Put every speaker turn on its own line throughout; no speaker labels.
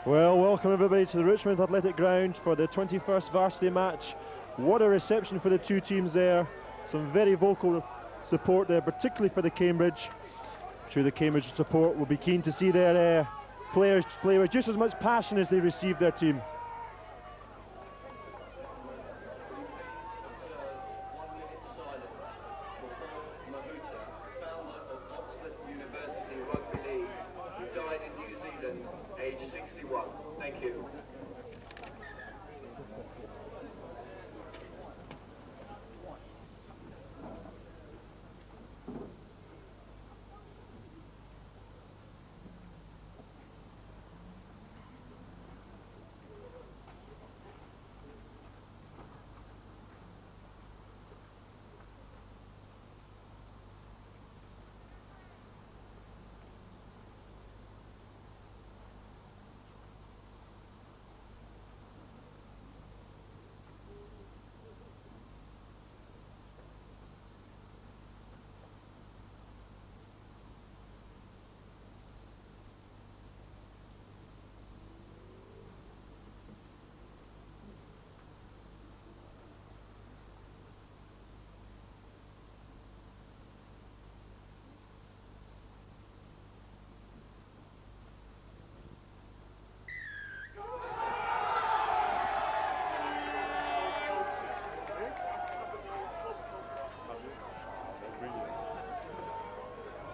Well, welcome everybody to the Richmond Athletic Ground for the 21st Varsity match. What a reception for the two teams there. Some very vocal support there, particularly for the Cambridge. I'm sure the Cambridge support will be keen to see their players play with just as much passion as they received their team.
Thank you.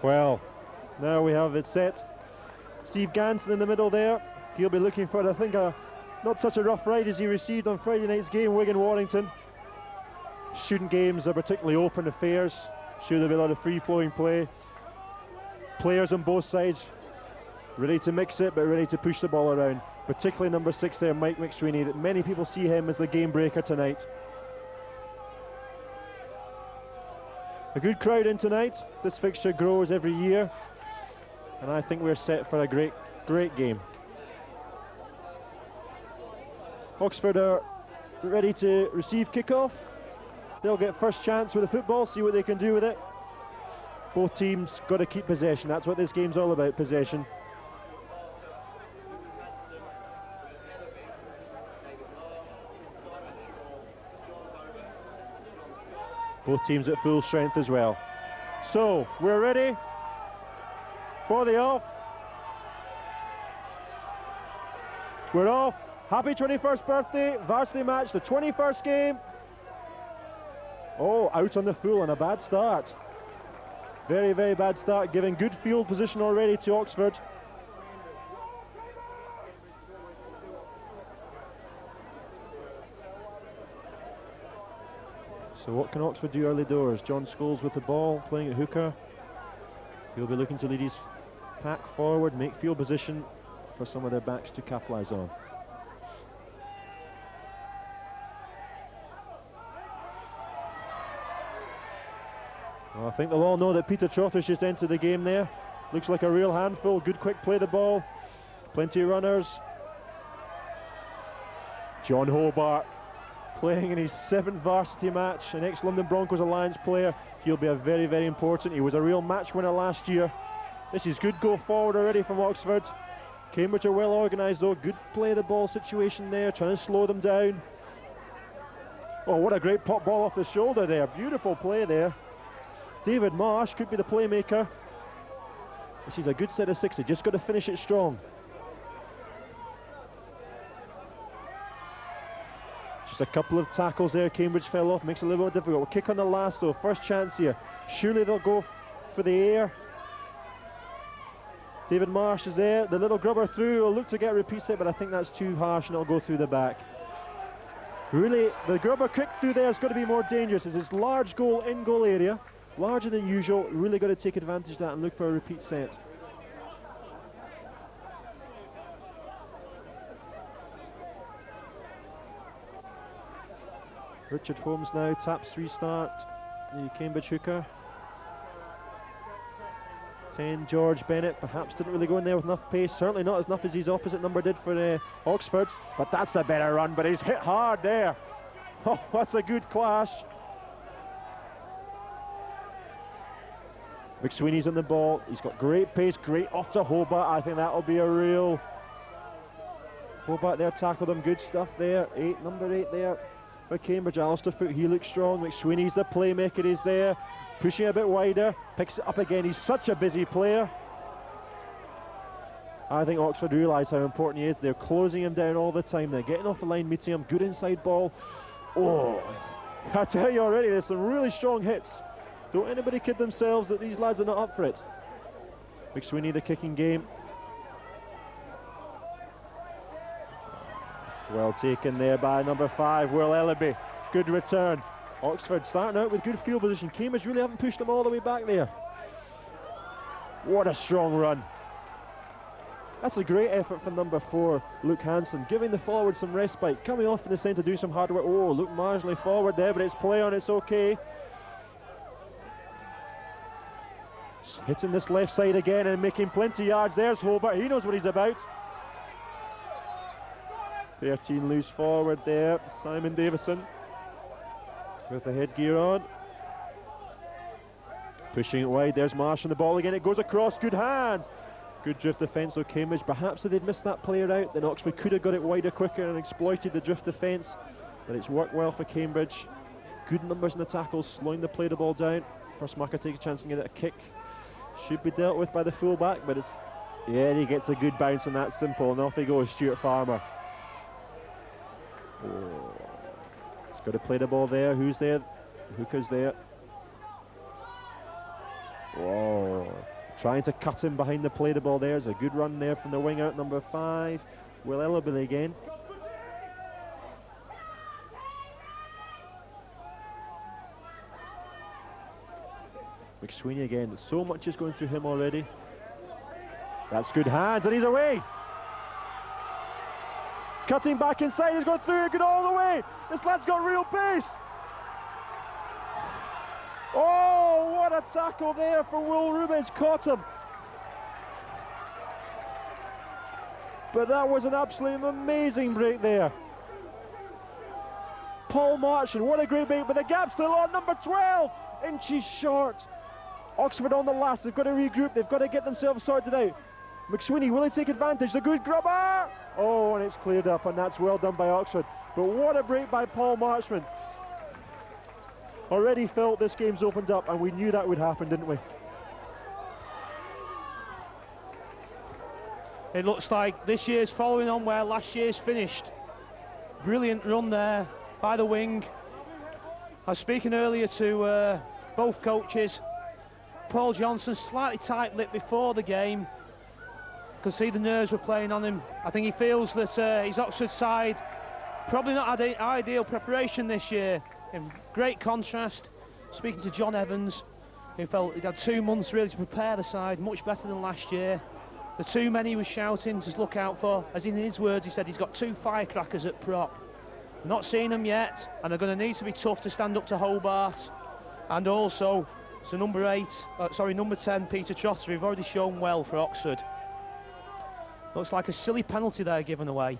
Well, now we have it set. Steve Ganson in the middle there. He'll be looking for, I think, not such a rough ride as he received on Friday night's game, Wigan-Warrington. Shooting games are particularly open affairs. Sure, there'll be a lot of free-flowing play. Players on both sides ready to mix it, but ready to push the ball around. Particularly number 6 there, Mike McSweeney, that many people see him as the game breaker tonight. A good crowd in tonight. This fixture grows every year, and I think we're set for a great game. Oxford are ready to receive kickoff. They'll get first chance with the football, see what they can do with it. Both teams got to keep possession. That's what this game's all about, possession. Both teams at full strength as well. So, we're ready for the off. We're off. Happy 21st birthday, Varsity match, the 21st game. Oh, out on the full and a bad start. Very, very bad start, giving good field position already to Oxford. So what can Oxford do early doors? John Scholes with the ball, playing at hooker. He'll be looking to lead his pack forward, make field position for some of their backs to capitalise on. Well, I think they'll all know that Peter Trotter's just entered the game there. Looks like a real handful, good quick play the ball. Plenty of runners. John Hobart, playing in his 7th varsity match, an ex-London Broncos Alliance player. He'll be a very, very important. He was a real match winner last year. This is good go forward already from Oxford. Cambridge are well organised though. Good play the ball situation there, trying to slow them down. Oh, what a great pop ball off the shoulder there. Beautiful play there. David Marsh could be the playmaker. This is a good set of 6. They just got to finish it strong. Just a couple of tackles there. Cambridge fell off, makes it a little more difficult. We'll kick on the last though. First chance here. Surely they'll go for the air. David Marsh is there. The little grubber through. Will look to get a repeat set, but I think that's too harsh and it'll go through the back. Really, the grubber kick through there has got to be more dangerous. It's this large goal in goal area. Larger than usual. Really got to take advantage of that and look for a repeat set. Richard Holmes now taps restart the Cambridge hooker. 10 George Bennett perhaps didn't really go in there with enough pace, certainly not as enough as his opposite number did for Oxford, but that's a better run, but he's hit hard there. Oh, that's a good clash. McSweeney's on the ball, he's got great pace, great off to Hobart. I think that'll be a real Fullback there, tackled him, good stuff there. Number 8 there for Cambridge. Alistair Foot, he looks strong. McSweeney's the playmaker, he's there. Pushing a bit wider, picks it up again. He's such a busy player. I think Oxford realise how important he is. They're closing him down all the time. They're getting off the line, meeting him. Good inside ball. Oh, I tell you already, there's some really strong hits. Don't anybody kid themselves that these lads are not up for it. McSweeney, the kicking game. Well taken there by number 5, Will Ellaby. Good return. Oxford starting out with good field position. Cambridge really haven't pushed them all the way back there. What a strong run. That's a great effort from number 4, Luke Hansen, giving the forward some respite. Coming off in the centre, doing some hard work. Oh, look marginally forward there, but it's play on, it's okay. Hitting this left side again and making plenty yards. There's Hobart, he knows what he's about. 13 loose forward there, Simon Davison with the headgear on. Pushing it wide, there's Marsh on the ball again, it goes across, good hands. Good drift defence of Cambridge. Perhaps if they'd missed that player out, then Oxford could have got it wider quicker and exploited the drift defence. But it's worked well for Cambridge. Good numbers in the tackles, slowing the play the ball down. First marker takes a chance and get it a kick. Should be dealt with by the fullback, but it's... Yeah, he gets a good bounce on that, simple, and off he goes, Stuart Farmer. Oh. He's got to play the ball there. Who's there? Hooker's there. Whoa. Trying to cut him behind the play the ball. There's a good run there from the wing out, number 5, Will Ellaby again. McSweeney again, so much is going through him already. That's good hands and he's away. Cutting back inside, he's gone through, good all the way. This lad's got real pace. Oh, what a tackle there for Will Rubens, caught him. But that was an absolutely amazing break there. Paul Marchand, what a great break, but the gap's still on, number 12, inches short. Oxford on the last, they've got to regroup, they've got to get themselves sorted out. McSweeney, will he take advantage? The good grubber! Oh, and it's cleared up, and that's well done by Oxford. But what a break by Paul Marchand. Already felt this game's opened up, and we knew that would happen, didn't we?
It looks like this year's following on where last year's finished. Brilliant run there by the wing. I was speaking earlier to both coaches. Paul Johnson slightly tight-lipped before the game. Could see the nerves were playing on him. I think he feels that his Oxford side probably not had ideal preparation this year. In great contrast, speaking to John Evans, who felt he'd had 2 months really to prepare the side, much better than last year. The 2 men he was shouting to look out for, as in his words, he said he's got 2 firecrackers at prop. Not seen them yet, and they're going to need to be tough to stand up to Hobart. And also, so number 10, Peter Trotter, who've already shown well for Oxford. Looks like a silly penalty there given away.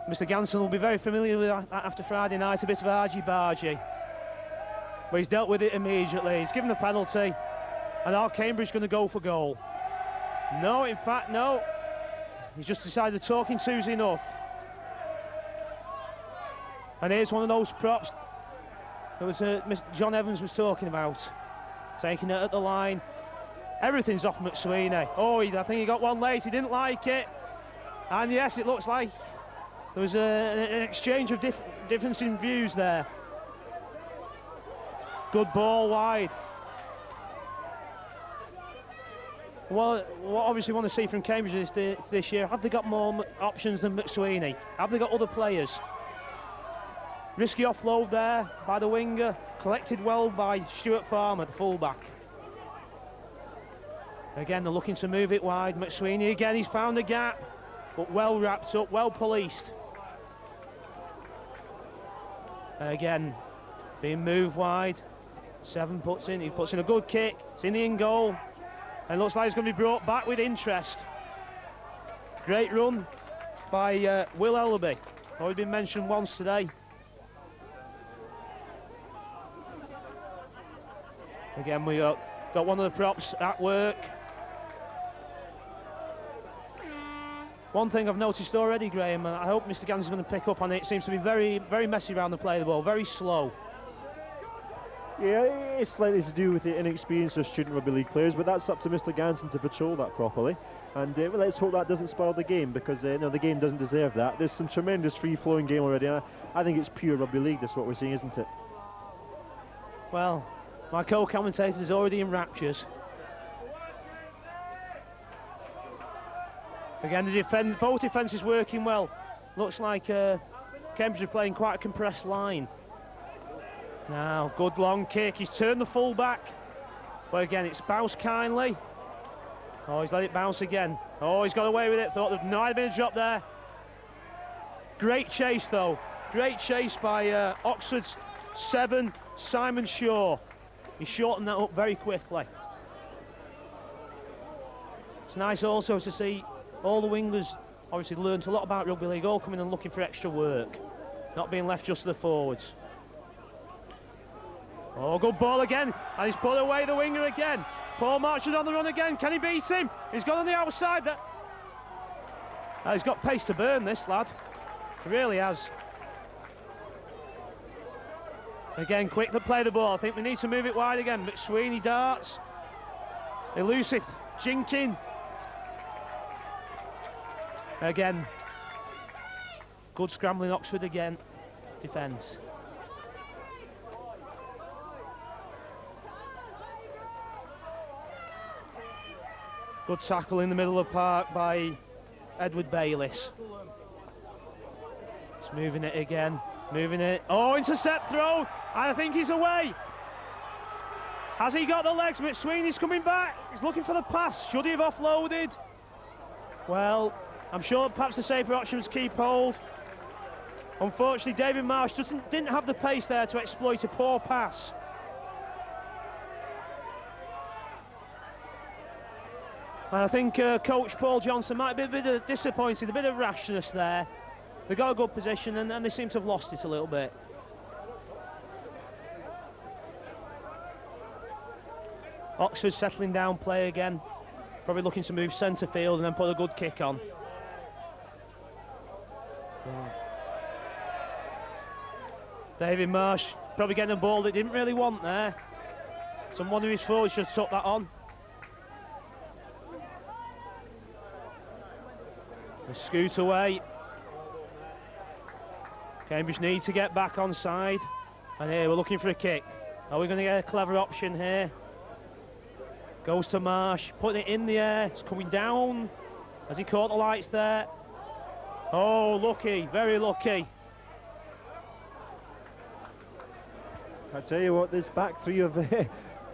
Mr. Ganson will be very familiar with that after Friday night, a bit of argy-bargy. But he's dealt with it immediately. He's given the penalty, and are Cambridge going to go for goal? No, in fact, no. He's just decided talking to's enough. And here's one of those props that was John Evans was talking about. Taking it at the line. Everything's off McSweeney. Oh, I think he got one late, he didn't like it. And yes, it looks like there was an exchange of difference in views there. Good ball wide. Well, what obviously want to see from Cambridge this year, have they got more options than McSweeney? Have they got other players? Risky offload there by the winger, collected well by Stuart Farmer, the fullback. Again, they're looking to move it wide. McSweeney again, he's found a gap, but well wrapped up, well policed. Again, being moved wide. 7 puts in, he puts in a good kick, it's in the in goal. And looks like it's going to be brought back with interest. Great run by Will Ellaby. Already been mentioned once today. Again, we got one of the props at work. One thing I've noticed already, Graham, I hope Mr. Gans is going to pick up on it. It seems to be very, very messy around the play of the ball, very slow.
Yeah, it's slightly to do with the inexperience of student rugby league players, but that's up to Mr. Ganson to patrol that properly. And well, let's hope that doesn't spoil the game, because no, the game doesn't deserve that. There's some tremendous free-flowing game already, and I think it's pure rugby league. That's what we're seeing, isn't it?
Well, my co-commentator is already in raptures. Again, both defences working well. Looks like Cambridge are playing quite a compressed line. Now, good long kick. He's turned the full back. But again, it's bounced kindly. Oh, he's let it bounce again. Oh, he's got away with it. Thought there might have been a drop there. Great chase, though. Great chase by Oxford's 7, Simon Shaw. He shortened that up very quickly. It's nice also to see all the wingers obviously learned a lot about rugby league, all coming and looking for extra work, not being left just to the forwards. Oh, good ball again, and he's put away the winger again. Paul Marchand on the run again. Can he beat him? He's gone on the outside there. He's got pace to burn, this lad. He really has. Again, quick to play the ball. I think we need to move it wide again. McSweeney darts. Elusive, Jinkin. Again. Good scrambling Oxford again. Defence. Good tackle in the middle of the park by Edward Bayliss. He's moving it again, moving it. Oh, intercept throw, I think he's away. Has he got the legs? McSweeney's coming back. He's looking for the pass. Should he have offloaded? Well, I'm sure perhaps the safer option was keep hold. Unfortunately, David Marsh didn't have the pace there to exploit a poor pass. And I think coach Paul Johnson might be a bit disappointed, a bit of rashness there. They got a good position and they seem to have lost it a little bit. Oxford settling down play again. Probably looking to move centre field and then put a good kick on. Yeah. David Marsh probably getting a ball that he didn't really want there. Some one of his forwards should have took that on. They scoot away. Cambridge need to get back on side. And here we're looking for a kick. Are we going to get a clever option here? Goes to Marsh, putting it in the air. It's coming down. Has he caught the lights there? Oh, lucky, very lucky.
I tell you what, this back three of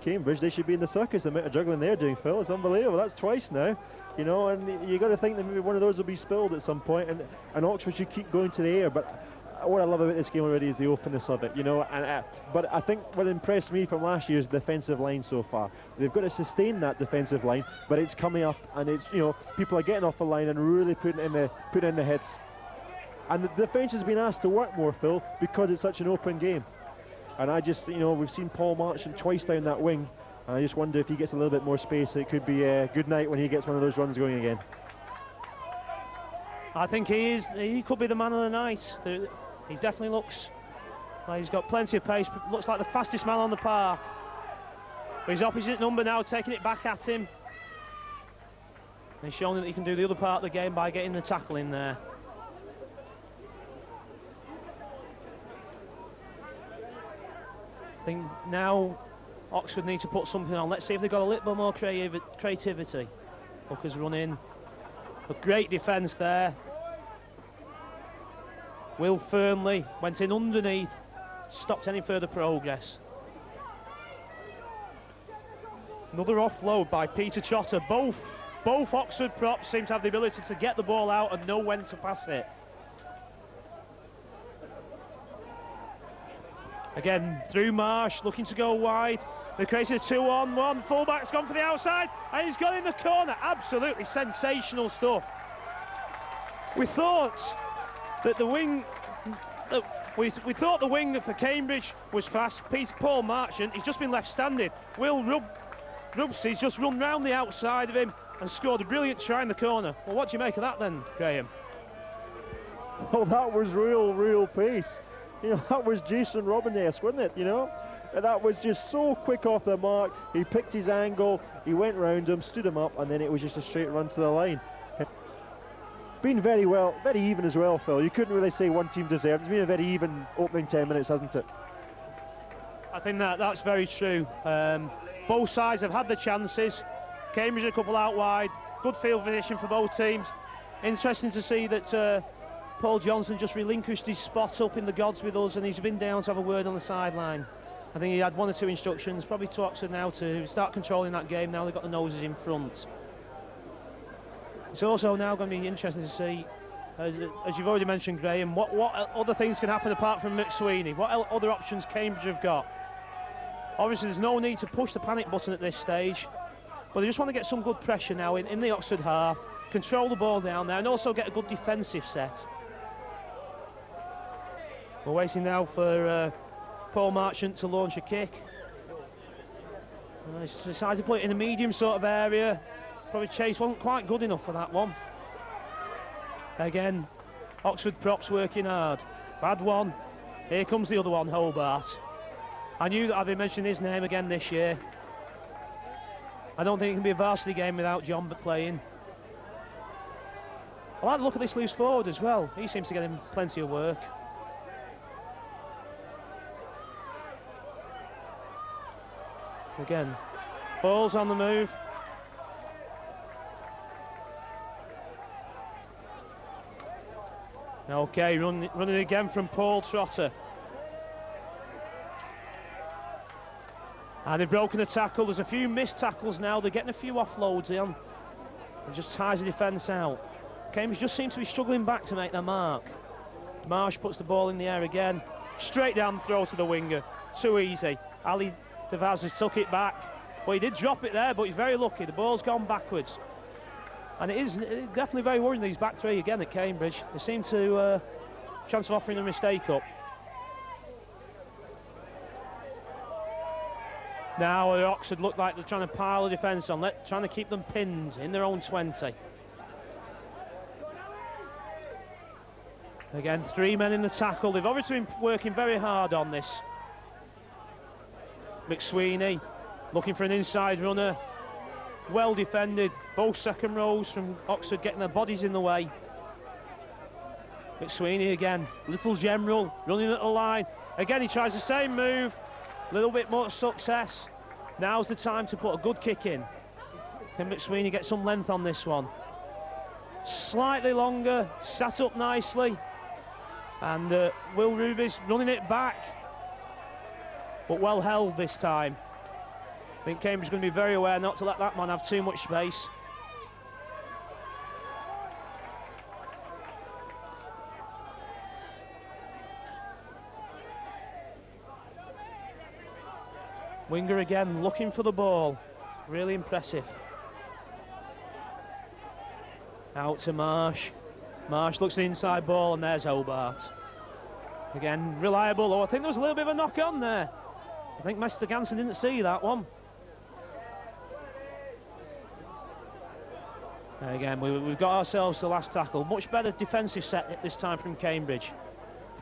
Cambridge, they should be in the circus. The amount of juggling they're doing, Phil, it's unbelievable. That's twice now, you know, and you got to think that maybe one of those will be spilled at some point, and Oxford should keep going to the air. But what I love about this game already is the openness of it, you know. But I think what impressed me from last year's defensive line so far, they've got to sustain that defensive line, but it's coming up, and it's, you know, people are getting off the line and really putting in the hits, and the defence has been asked to work more, Phil, because it's such an open game. And I just, you know, we've seen Paul Marchand twice down that wing, and I just wonder if he gets a little bit more space. It could be a good night when he gets one of those runs going again.
I think he could be the man of the night. He definitely looks like he's got plenty of pace, looks like the fastest man on the park. But his opposite number now taking it back at him. He's shown that he can do the other part of the game by getting the tackle in there. I think now Oxford need to put something on. Let's see if they've got a little bit more creativity. Hooker's run in. A great defence there. Will Fernley went in underneath, stopped any further progress. Another offload by Peter Trotter. Both Oxford props seem to have the ability to get the ball out and know when to pass it. Again, through Marsh, looking to go wide. They created a 2-on-1. Fullback's gone for the outside, and he's gone in the corner. Absolutely sensational stuff. We thought that the wing, we thought the wing for Cambridge was fast. Paul Marchand, he's just been left standing. Will Rugby's just run round the outside of him and scored a brilliant try in the corner. Well, what do you make of that then, Graham?
Well, that was real pace. You know, that was Jason Robin-esque, wasn't it, you know? That was just so quick off the mark. He picked his angle, he went round him, stood him up, and then it was just a straight run to the line. Been very even as well, Phil. You couldn't really say one team deserved. It's been a very even opening 10 minutes, hasn't it?
I think that's very true. Both sides have had the chances. Cambridge a couple out wide. Good field position for both teams. Interesting to see that Paul Johnson just relinquished his spot up in the gods with us, and he's been down to have a word on the sideline. I think he had one or two instructions, probably to Oxford now, to start controlling that game. Now they've got the noses in front. It's also now going to be interesting to see, as you've already mentioned, Graham, what other things can happen apart from McSweeney. What other options Cambridge have got? Obviously, there's no need to push the panic button at this stage, but they just want to get some good pressure now in the Oxford half, control the ball down there, and also get a good defensive set. We're waiting now for Paul Marchant to launch a kick. He's decided to put it in a medium sort of area. Probably Chase wasn't quite good enough for that one. Again, Oxford props working hard. Bad one. Here comes the other one, Hobart. I knew that I'd be mentioning his name again this year. I don't think it can be a varsity game without John playing. I like to look at this loose forward as well. He seems to get him plenty of work. Again, ball's on the move. Okay, running again from Paul Trotter. And they've broken the tackle. There's a few missed tackles now. They're getting a few offloads in. And just ties the defence out. Cambridge just seems to be struggling back to make their mark. Marsh puts the ball in the air again. Straight down the throw to the winger. Too easy. Ali Devaz has took it back. Well, he did drop it there, but he's very lucky. The ball's gone backwards. And it is definitely very worrying, these back three again at Cambridge. They seem to chance of offering a mistake up. Now Oxford look like they're trying to pile the defence on, trying to keep them pinned in their own 20. Again, 3 men in the tackle. They've obviously been working very hard on this. McSweeney looking for an inside runner. Well defended. Both second rows from Oxford getting their bodies in the way. McSweeney again. Little General running at the line. Again, he tries the same move. A little bit more success. Now's the time to put a good kick in. Can McSweeney get some length on this one? Slightly longer. Sat up nicely. And Will Ruby's running it back. But well held this time. I think Cambridge is going to be very aware not to let that man have too much space. Winger again, looking for the ball. Really impressive. Out to Marsh. Marsh looks the inside ball, and there's Hobart. Again, reliable. Oh, I think there was a little bit of a knock on there. I think Mr. Ganson didn't see that one. Again, we've got ourselves the last tackle. Much better defensive set at this time from Cambridge.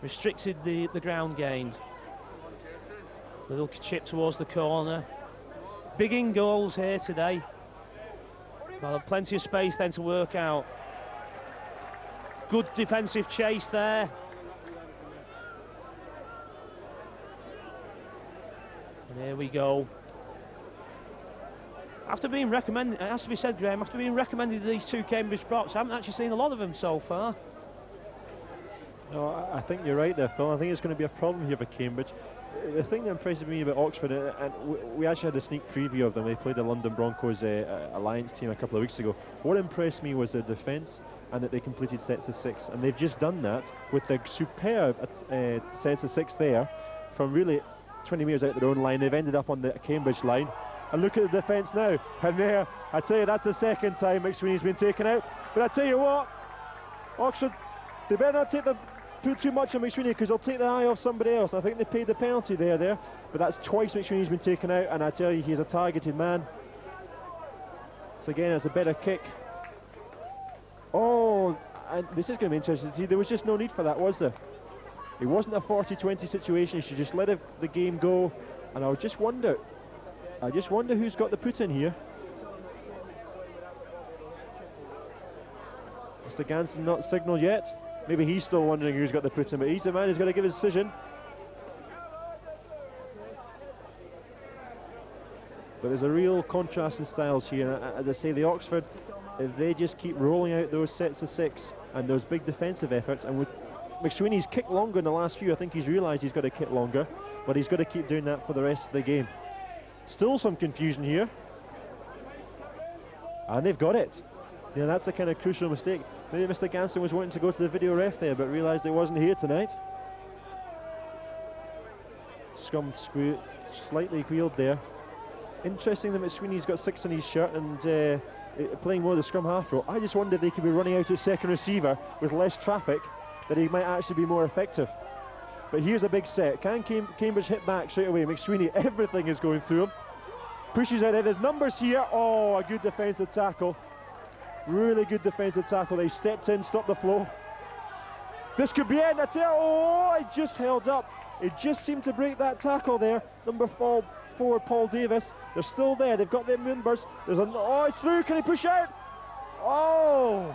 Restricted the ground gained. Little chip towards the corner. Big in goals here today. Well, plenty of space then to work out. Good defensive chase there. And here we go. After being recommended, it has to be said, Graham, after being recommended to these two Cambridge props, I haven't actually seen a lot of them so far.
No, I think you're right there, Phil. I think it's going to be a problem here for Cambridge. The thing that impresses me about Oxford, and we actually had a sneak preview of them. They played the London Broncos Alliance team a couple of weeks ago. What impressed me was their defence and that they completed sets of 6. And they've just done that with the superb sets of 6 there from really 20 metres out their own line. They've ended up on the Cambridge line. And look at the defence now. And there, I tell you, that's the second time McSweeney's been taken out. But I tell you what, Oxford, they better not put too much on McSweeney, because they'll take the eye off somebody else. I think they paid the penalty there. But that's twice McSweeney's been taken out, and I tell you, he's a targeted man. So again, it's a better kick. Oh, and this is going to be interesting. See, there was just no need for that, was there? It wasn't a 40-20 situation. She just let the game go. And I just wonder who's got the put in here. Mr. Ganson not signalled yet. Maybe he's still wondering who's got the put in, but he's the man who's got to give his decision. But there's a real contrast in styles here. And as I say, the Oxford, if they just keep rolling out those sets of 6 and those big defensive efforts, and with McSweeney's kicked longer in the last few, I think he's realised he's got to kick longer, but he's got to keep doing that for the rest of the game. Still some confusion here. And they've got it. Yeah, that's a kind of crucial mistake. Maybe Mr. Ganson was wanting to go to the video ref there, but realised it wasn't here tonight. Scrum slightly wheeled there. Interesting that McSweeney's got 6 in his shirt and playing more of the scrum half role. I just wonder if they could be running out at second receiver with less traffic, that he might actually be more effective. But here's a big set. Can Cambridge hit back straight away? McSweeney, everything is going through him. Pushes out, there's numbers here. Oh, a good defensive tackle. Really good defensive tackle. They stepped in, stopped the flow. This could be it. Oh, it just held up. It just seemed to break that tackle there. Number 4, Paul Davis. They're still there. They've got their members. Oh, it's through. Can he push out? Oh!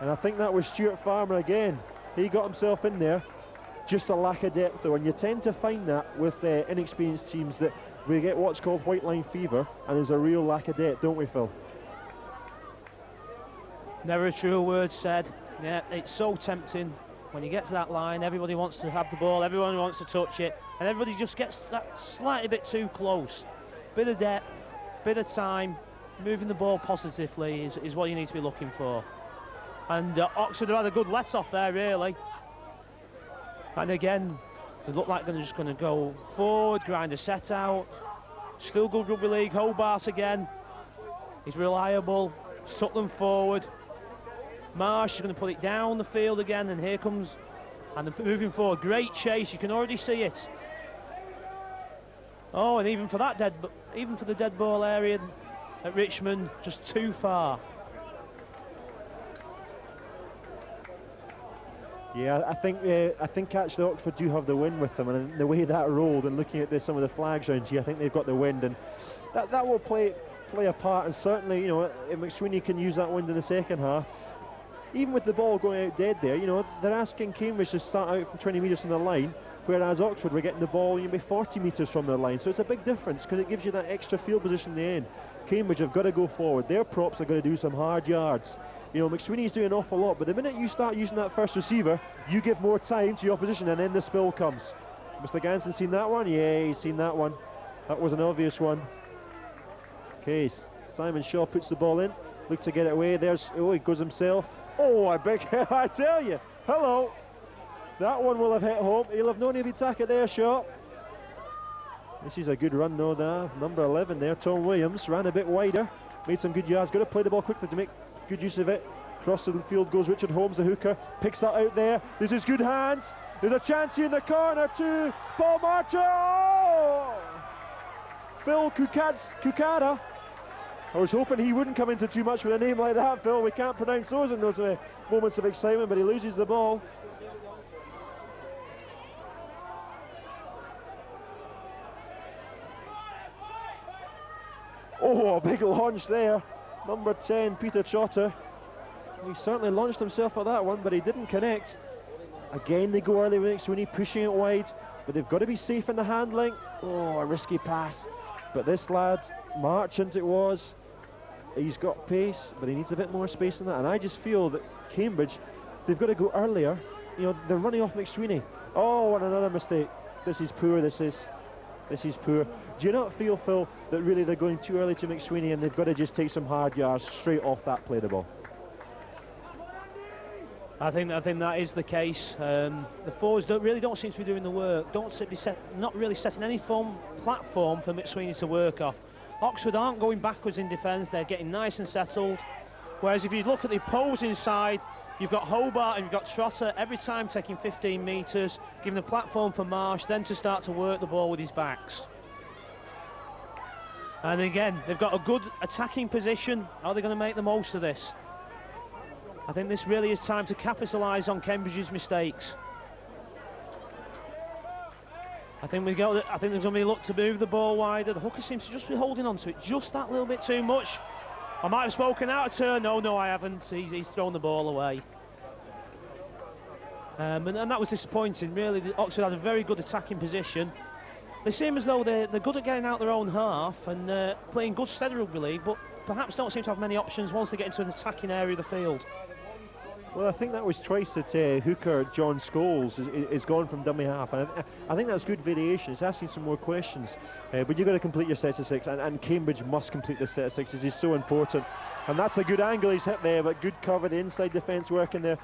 And I think that was Stuart Farmer again. He got himself in there. Just a lack of depth though, and you tend to find that with inexperienced teams, that we get what's called white line fever, and there's a real lack of depth, don't we, Phil?
Never a truer word said. Yeah, it's so tempting when you get to that line. Everybody wants to have the ball, everyone wants to touch it, and everybody just gets that slightly bit too close. Bit of depth, bit of time, moving the ball positively is what you need to be looking for. And Oxford have had a good let-off there, really. And again, they look like they're just going to go forward, grind a set out. Still good rugby league. Hobart again. He's reliable. Suck them forward. Marsh is going to put it down the field again, and here comes, and they're moving forward. Great chase. You can already see it. Oh, and even for that the dead ball area at Richmond, just too far.
Yeah, I think actually Oxford do have the wind with them, and the way that rolled, and looking at some of the flags around here, I think they've got the wind, and that will play a part. And certainly, you know, if McSweeney can use that wind in the second half, even with the ball going out dead there, you know, they're asking Cambridge to start out from 20 metres from the line, whereas Oxford were getting the ball, you know, 40 metres from their line. So it's a big difference because it gives you that extra field position in the end. Cambridge have got to go forward. Their props are going to do some hard yards. You know, McSweeney's doing an awful lot, but the minute you start using that first receiver, you give more time to your opposition, and then the spill comes. Mr. Ganson seen that one? Yeah, he's seen that one. That was an obvious one. Okay, Simon Shaw puts the ball in. Look to get it away. He goes himself. Oh, I tell you. Hello. That one will have hit home. He'll have known he'll be tacked there, Shaw. This is a good run, though. Number 11 there, Tom Williams, ran a bit wider. Made some good yards. Got to play the ball quickly to make good use of it. Across the field goes Richard Holmes, the hooker. Picks that out there. This is good hands. There's a chance here in the corner to Paul Marcher. Oh! Phil Kukada. I was hoping he wouldn't come into too much with a name like that, Phil. We can't pronounce those in those moments of excitement, but he loses the ball. Oh, a big launch there. Number 10, Peter Trotter. He certainly launched himself at that one, but he didn't connect. Again, they go early with McSweeney, pushing it wide, but they've got to be safe in the handling. Oh, a risky pass. But this lad, Marchant it was, he's got pace, but he needs a bit more space than that. And I just feel that Cambridge, they've got to go earlier. You know, they're running off McSweeney. Oh, and another mistake. This is poor, this is poor. Do you not feel, Phil, that really they're going too early to McSweeney, and they've got to just take some hard yards straight off that play the ball?
I think that is the case. The forwards don't seem to be doing the work. Not really setting any platform for McSweeney to work off. Oxford aren't going backwards in defence. They're getting nice and settled. Whereas if you look at the opposing side, you've got Hobart and you've got Trotter every time taking 15 metres, giving the platform for Marsh, then to start to work the ball with his backs. And again, they've got a good attacking position. Are they going to make the most of this? I think this really is time to capitalise on Cambridge's mistakes. I think there's going to be a look to move the ball wider. The hooker seems to just be holding on to it just that little bit too much. I might have spoken out of turn. No, I haven't. He's thrown the ball away. And that was disappointing, really. Oxford had a very good attacking position. They seem as though they're good at getting out their own half and playing good steady rugby league, but perhaps don't seem to have many options once they get into an attacking area of the field.
Well, I think that was twice that hooker John Scholes is gone from dummy half, and I think that's good variation. It's asking some more questions, but you've got to complete your sets of six, and Cambridge must complete the set of sixes. It's so important, and that's a good angle he's hit there, but good cover, the inside defence working there.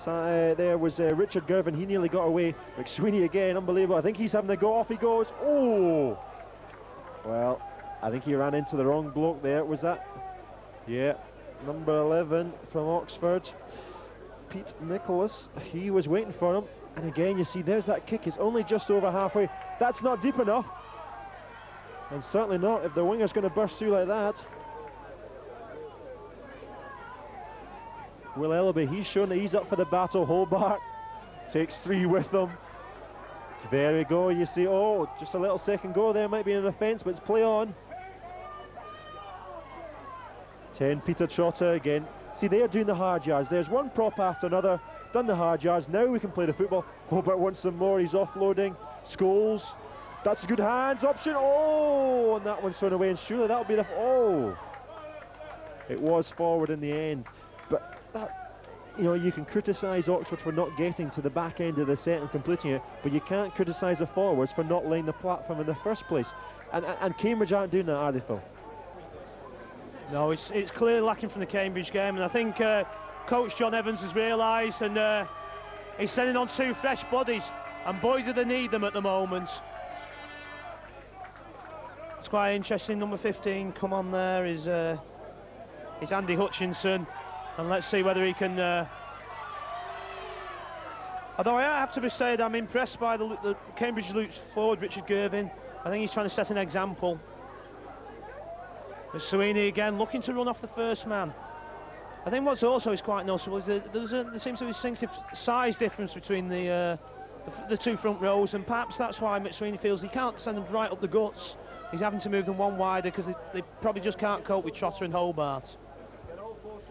There was Richard Girvin, he nearly got away. McSweeney again, unbelievable. I think he's having to go off, he goes. Oh! Well, I think he ran into the wrong bloke there, was that? Yeah, number 11 from Oxford, Pete Nicholas, he was waiting for him. And again, you see, there's that kick, it's only just over halfway. That's not deep enough. And certainly not if the winger's going to burst through like that. Will Ellaby, he's shown that he's up for the battle. Hobart takes 3 with them. There we go, you see, oh, just a little second go there, might be an offence, but it's play on. 10, Peter Trotter again. See, they're doing the hard yards. There's one prop after another, done the hard yards. Now we can play the football. Hobart wants some more, he's offloading. Scholes, that's a good hands option. Oh, and that one's thrown away, and surely that'll be the, oh. It was forward in the end. But that, you know, you can criticise Oxford for not getting to the back end of the set and completing it, but you can't criticise the forwards for not laying the platform in the first place. And Cambridge aren't doing that, are they, Phil?
No, it's clearly lacking from the Cambridge game, and I think Coach John Evans has realised, and he's sending on 2 fresh bodies, and boy do they need them at the moment. It's quite interesting. Number 15 come on there is Andy Hutchinson, and let's see whether he can although I have to be said, I'm impressed by the Cambridge loose forward Richard Girvin. I think he's trying to set an example. But Sweeney again looking to run off the first man. I think what's also is quite noticeable is there seems to be a distinctive size difference between the 2 front rows, and perhaps that's why McSweeney feels he can't send them right up the guts. He's having to move them one wider because they probably just can't cope with Trotter and Hobart.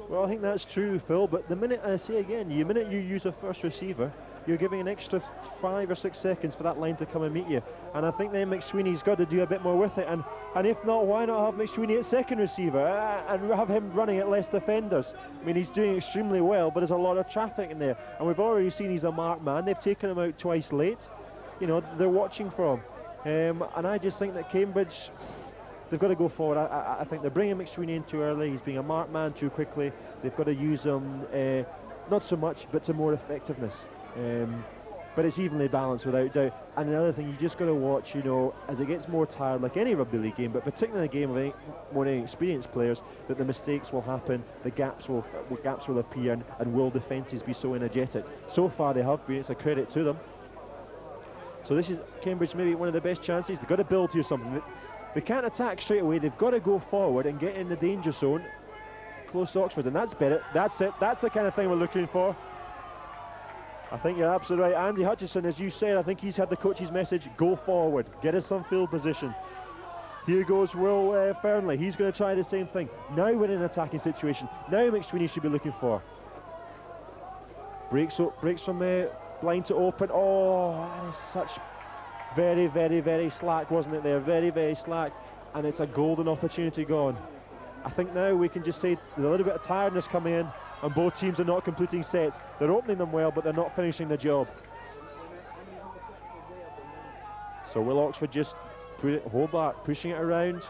Well, I think that's true, Phil, but the minute, I say again, the minute you use a first receiver, you're giving an extra 5 or 6 seconds for that line to come and meet you. And I think then McSweeney's got to do a bit more with it. And if not, why not have McSweeney at second receiver and have him running at less defenders? I mean, he's doing extremely well, but there's a lot of traffic in there. And we've already seen he's a marked man. They've taken him out twice late. You know, they're watching for him. And I just think that Cambridge, they've got to go forward. I think they're bringing McSweeney in too early. He's being a marked man too quickly. They've got to use him, not so much, but to more effectiveness. But it's evenly balanced without doubt. And another thing, you just got to watch, you know, as it gets more tired, like any rugby league game, but particularly in a game of more inexperienced players, that the mistakes will happen, the gaps will appear, and will defences be so energetic? So far they have been. It's a credit to them. So this is Cambridge, maybe one of the best chances. They've got to build here something. They can't attack straight away. They've got to go forward and get in the danger zone close to Oxford, and that's better. That's it. That's the kind of thing we're looking for. I think you're absolutely right. Andy Hutchinson, as you said, I think he's had the coach's message, go forward, get us some field position. Here goes Will Fernley, he's going to try the same thing. Now we're in an attacking situation. Now McSweeney should be looking for. Breaks from blind to open. Oh, that is such very, very, very slack, wasn't it there? Very, very slack. And it's a golden opportunity gone. I think now we can just say there's a little bit of tiredness coming in, and both teams are not completing sets. They're opening them well, but they're not finishing the job. So will Oxford just put it, Hobart pushing it around.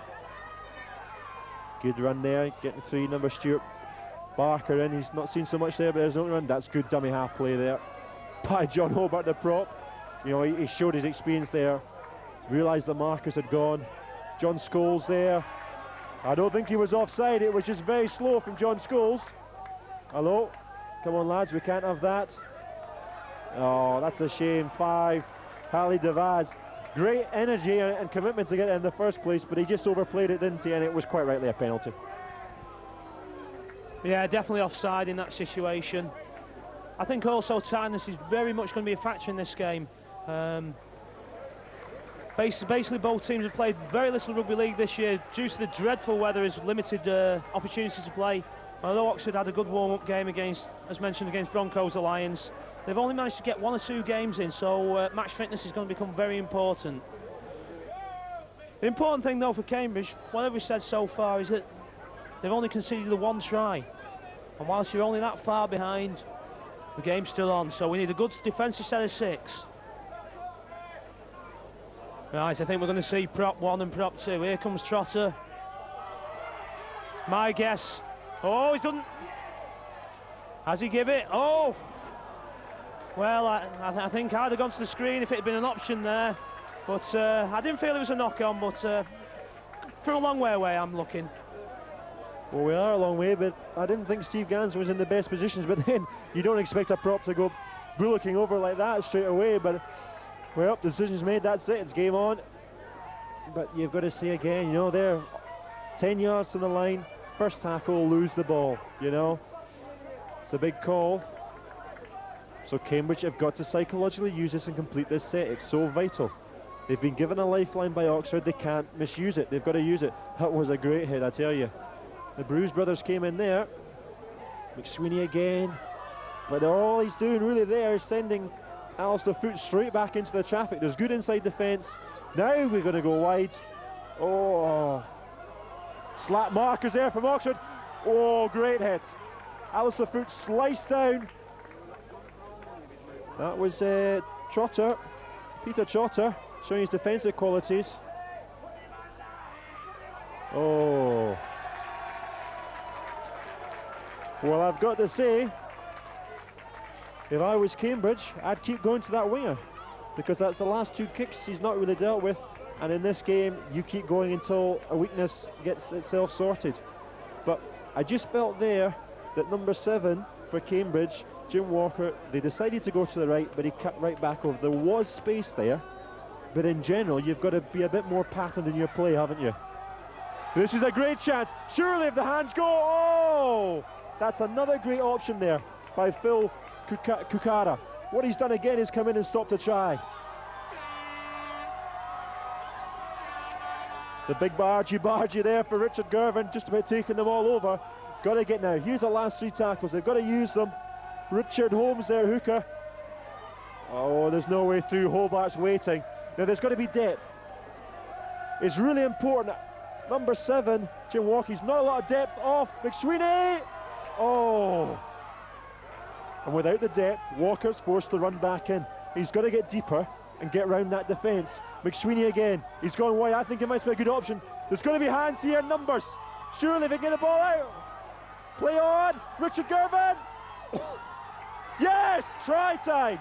Good run there, getting 3, number Stuart Barker in. He's not seen so much there, but there's no run. That's good dummy half play there by John Hobart, the prop. You know, he showed his experience there, realised the markers had gone. John Scholes there. I don't think he was offside, it was just very slow from John Scholes. Hello? Come on lads, we can't have that. Oh, that's a shame. 5, Hallie Devaz. Great energy and commitment to get it in the first place, but he just overplayed it, didn't he? And it was quite rightly a penalty.
Yeah, definitely offside in that situation. I think also tiredness is very much going to be a factor in this game. Basically, both teams have played very little rugby league this year due to the dreadful weather. Has limited opportunities to play. Although Oxford had a good warm-up game against, as mentioned, against Broncos, the Lions, they've only managed to get 1 or 2 games in, so match fitness is going to become very important. The important thing, though, for Cambridge, whatever we've said so far, is that they've only conceded the 1 try. And whilst you're only that far behind, the game's still on, so we need a good defensive set of 6. Right, I think we're going to see prop 1 and prop 2. Here comes Trotter. My guess. Oh, he's done. Has he give it? Oh! Well, I think I'd have gone to the screen if it had been an option there. But I didn't feel it was a knock-on, but from a long way away, I'm looking.
Well, we are a long way, but I didn't think Steve Gans was in the best positions. But then you don't expect a prop to go bullocking over like that straight away. But, well, decision's made, that's it, it's game on. But you've got to say again, you know, they're 10 yards to the line, first tackle, lose the ball, you know. It's a big call. So Cambridge have got to psychologically use this and complete this set. It's so vital. They've been given a lifeline by Oxford. They can't misuse it. They've got to use it. That was a great hit, I tell you. The Bruce brothers came in there. McSweeney again. But all he's doing really there is sending Alistair Foote straight back into the traffic. There's good inside defence. Now we're going to go wide. Oh. Slap markers there from Oxford. Oh, great hit. Alistair Foote sliced down. That was Trotter, Peter Trotter, showing his defensive qualities. Oh. Well, I've got to say, if I was Cambridge, I'd keep going to that winger, because that's the last 2 kicks he's not really dealt with, and in this game, you keep going until a weakness gets itself sorted. But I just felt there that number 7 for Cambridge, Jim Walker, they decided to go to the right, but he cut right back over. There was space there, but in general, you've got to be a bit more patterned in your play, haven't you? This is a great chance. Surely if the hands go, oh! That's another great option there by Phil Kukara. What he's done again is come in and stopped a try. The big bargey there for Richard Girvan, just about taking them all over. Got to get now. Here's the last 3 tackles. They've got to use them. Richard Holmes there, hooker. Oh, there's no way through. Hobart's waiting. Now there's got to be depth. It's really important. Number 7, Jim Walker's not a lot of depth off. McSweeney! Oh! And without the depth, Walker's forced to run back in. He's got to get deeper and get round that defence. McSweeney again. He's gone wide. I think it might be a good option. There's going to be hands here, numbers. Surely they get the ball out. Play on. Richard Girvan. Yes! Try time.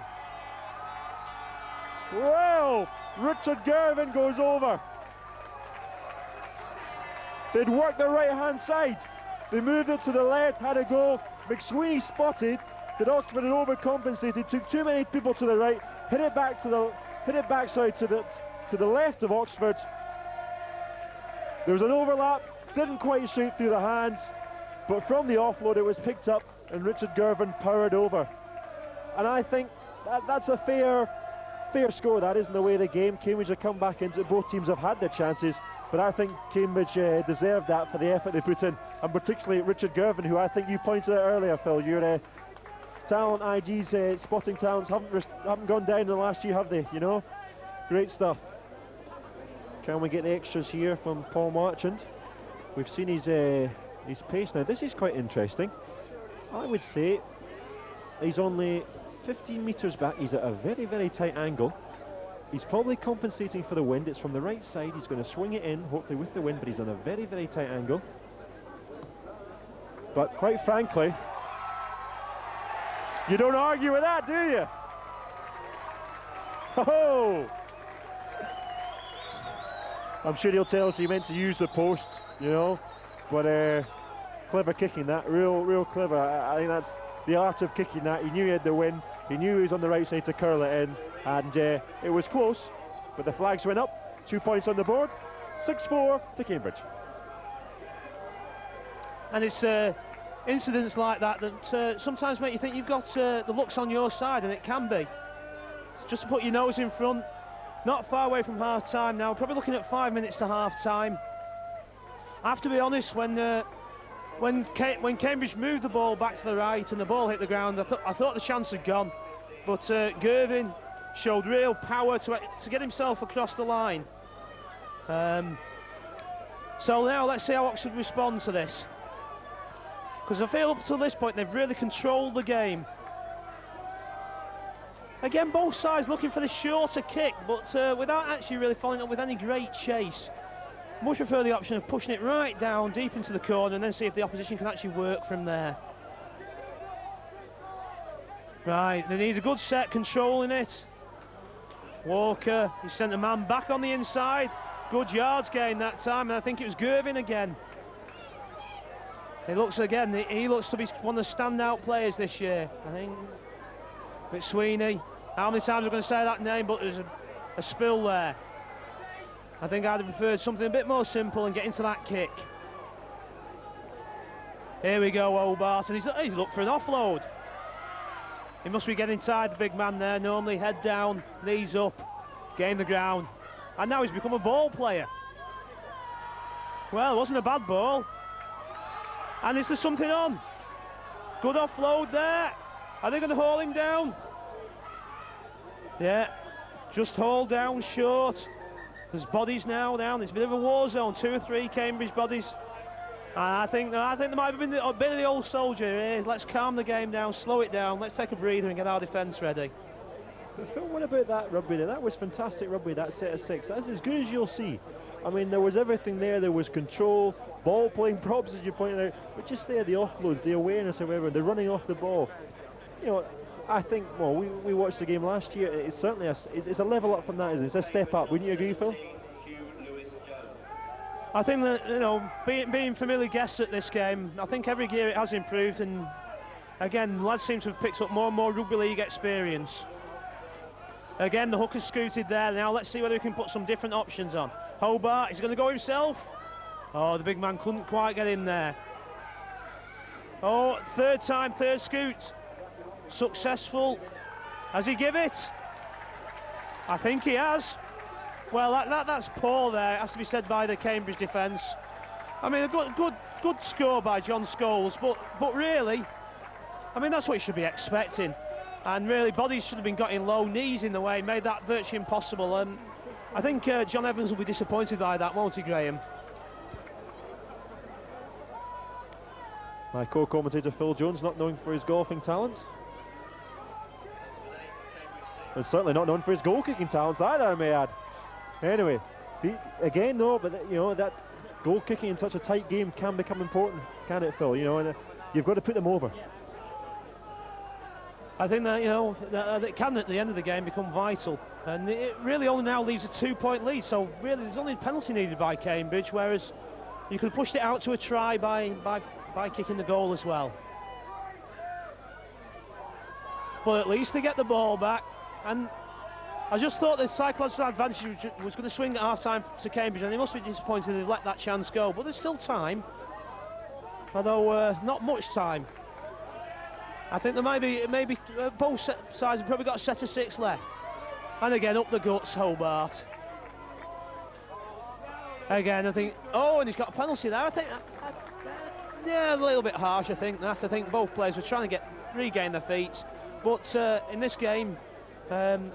Well, Richard Girvan goes over. They'd worked the right-hand side. They moved it to the left, had a go. McSweeney spotted that Oxford had overcompensated, took too many people to the right, hit it back to the left of Oxford. There was an overlap, didn't quite shoot through the hands, but from the offload it was picked up and Richard Girvan powered over. And I think that's a fair score. That isn't the way of the game. Cambridge have come back into it. Both teams have had their chances, but I think Cambridge deserved that for the effort they put in, and particularly Richard Girvan, who I think you pointed out earlier, Phil. Your talent IG's spotting talents haven't gone down in the last year, have they? You know, great stuff. Can we get the extras here from Paul Marchand? We've seen his pace now. This is quite interesting. I would say he's only 15 metres back. He's at a very, very tight angle. He's probably compensating for the wind. It's from the right side. He's going to swing it in, hopefully with the wind, but he's on a very, very tight angle. But quite frankly, you don't argue with that, do you? Oh! I'm sure he'll tell us he meant to use the post, you know, but clever kicking that, real clever. I think that's the art of kicking that. He knew he had the wind, he knew he was on the right side to curl it in, and it was close, but the flags went up, 2 points on the board, 6-4 to Cambridge.
And it's incidents like that that sometimes make you think you've got the looks on your side, and it can be. Just to put your nose in front, not far away from half-time now, probably looking at 5 minutes to half-time. I have to be honest, when Cambridge moved the ball back to the right and the ball hit the ground, I thought the chance had gone, but Gervin showed real power to get himself across the line. So now let's see how Oxford respond to this, because I feel up to this point they've really controlled the game. Again, both sides looking for the shorter kick, but without actually really following up with any great chase. Much prefer the option of pushing it right down deep into the corner and then see if the opposition can actually work from there. Right, they need a good set, controlling it. Walker, he sent a man back on the inside. Good yards gain that time, and I think it was Gervin again. He looks to be one of the standout players this year, I think. McSweeney, how many times am I going to say that name, but there's a spill there. I think I'd have preferred something a bit more simple and get into that kick. Here we go, Hobart, and he's looked for an offload. He must be getting tired, the big man there. Normally head down, knees up, gain the ground, and now he's become a ball player. Well, it wasn't a bad ball, and is there something on? Good offload there. Are they going to haul him down? Yeah, just haul down short. There's bodies now down. It's a bit of a war zone. 2 or 3 Cambridge bodies. And I think there might have been a bit of the old soldier here. Let's calm the game down, slow it down. Let's take a breather and get our defence ready.
Phil, what about that rugby there? That was fantastic rugby, that set of 6. That's as good as you'll see. I mean, there was everything there. There was control, ball playing props, as you pointed out, but just there, the offloads, the awareness, however, the running off the ball. You know, I think, well, we watched the game last year. It's certainly it's a level up from that, isn't it? It's a step up. Wouldn't you agree, Phil?
I think that, you know, being familiar guests at this game, I think every year it has improved, and again, lads seem to have picked up more and more rugby league experience. Again, the hooker's scooted there. Now let's see whether he can put some different options on. Hobart, he's going to go himself. Oh, the big man couldn't quite get in there. Oh, third scoot. Successful. Has he give it? I think he has. Well, that's poor there. It has to be said by the Cambridge defence. I mean, a good score by John Scholes, but really, I mean, that's what you should be expecting. And really, bodies should have been got in low, knees in the way, made that virtually impossible. I think John Evans will be disappointed by that, won't he, Graham?
My co-commentator Phil Jones, not known for his golfing talents. And certainly not known for his goal-kicking talents either, I may add. Anyway, again though, but you know, that goal-kicking in such a tight game can become important, can it, Phil? You know, and you've got to put them over.
I think that, you know, that it can at the end of the game become vital, and it really only now leaves a 2-point lead. So really, there's only a penalty needed by Cambridge, whereas you could have pushed it out to a try by kicking the goal as well. But at least they get the ball back, and I just thought the psychological advantage was going to swing at half-time to Cambridge, and they must be disappointed they've let that chance go. But there's still time, although not much time. I think there might be, maybe both sides have probably got a set of 6 left. And again, up the guts, Hobart. Again, I think, oh, and he's got a penalty there. I think, yeah, a little bit harsh, I think. I think both players were trying to regain their feet. But in this game,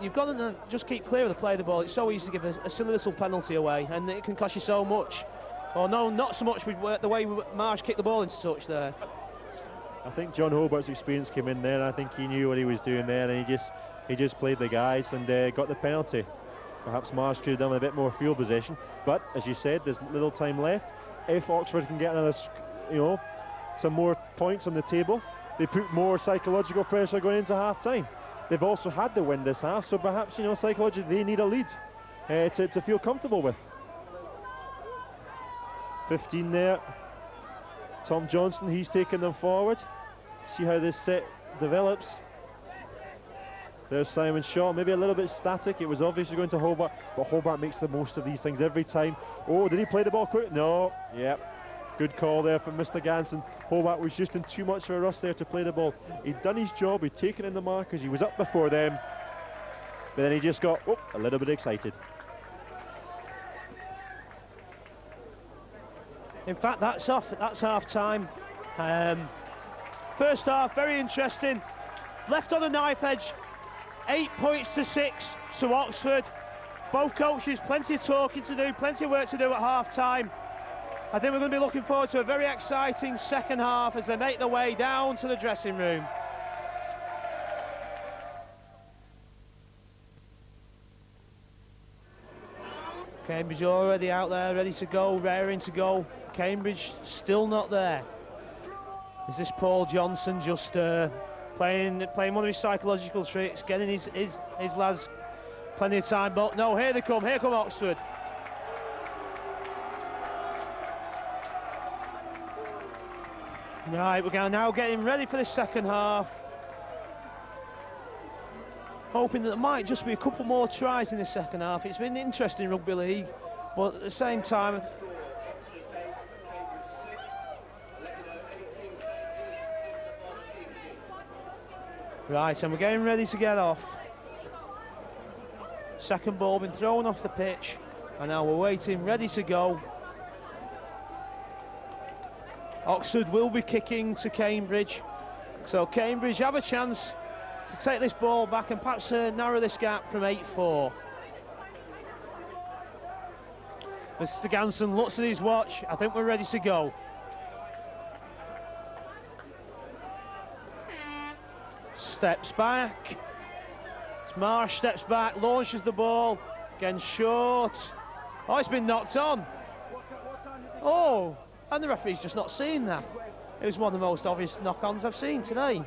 you've got to just keep clear of the play of the ball. It's so easy to give a silly little penalty away, and it can cost you so much. Or no, not so much with the way Marsh kicked the ball into touch there.
I think John Hobart's experience came in there, and I think he knew what he was doing there, and he just played the guys and got the penalty. Perhaps Marsh could have done a bit more field possession, but as you said, there's little time left. If Oxford can get another, you know, some more points on the table, they put more psychological pressure going into half-time. They've also had the win this half, so perhaps, you know, psychologically they need a lead to feel comfortable with. 15 there. Tom Johnston, he's taking them forward. See how this set develops. There's Simon Shaw, maybe a little bit static. It was obviously going to Hobart, but Hobart makes the most of these things every time. Oh, did he play the ball quick? No. Yep. Good call there from Mr. Ganson. Hobart was just in too much of a rush there to play the ball. He'd done his job, he'd taken in the markers, he was up before them, but then he just got a little bit excited.
In fact, that's half time. First half, very interesting. Left on the knife edge, 8 points to 6 to Oxford. Both coaches, plenty of talking to do, plenty of work to do at half time. I think we're going to be looking forward to a very exciting second half as they make their way down to the dressing room. Cambridge already out there, ready to go, raring to go. Cambridge still not there. Is this Paul Johnson just playing one of his psychological tricks, getting his lads plenty of time? But no, here come Oxford. Right, we're now getting ready for the second half. Hoping that there might just be a couple more tries in the second half. It's been interesting in rugby league, but at the same time, right, and we're getting ready to get off. Second ball been thrown off the pitch, and now we're waiting, ready to go. Oxford will be kicking to Cambridge, so Cambridge have a chance to take this ball back and perhaps narrow this gap from 8-4. Mr. Ganson looks at his watch. I think we're ready to go. Steps back. Marsh steps back, launches the ball. Again short. Oh, it's been knocked on. Oh, and the referee's just not seen that. It was one of the most obvious knock-ons I've seen today.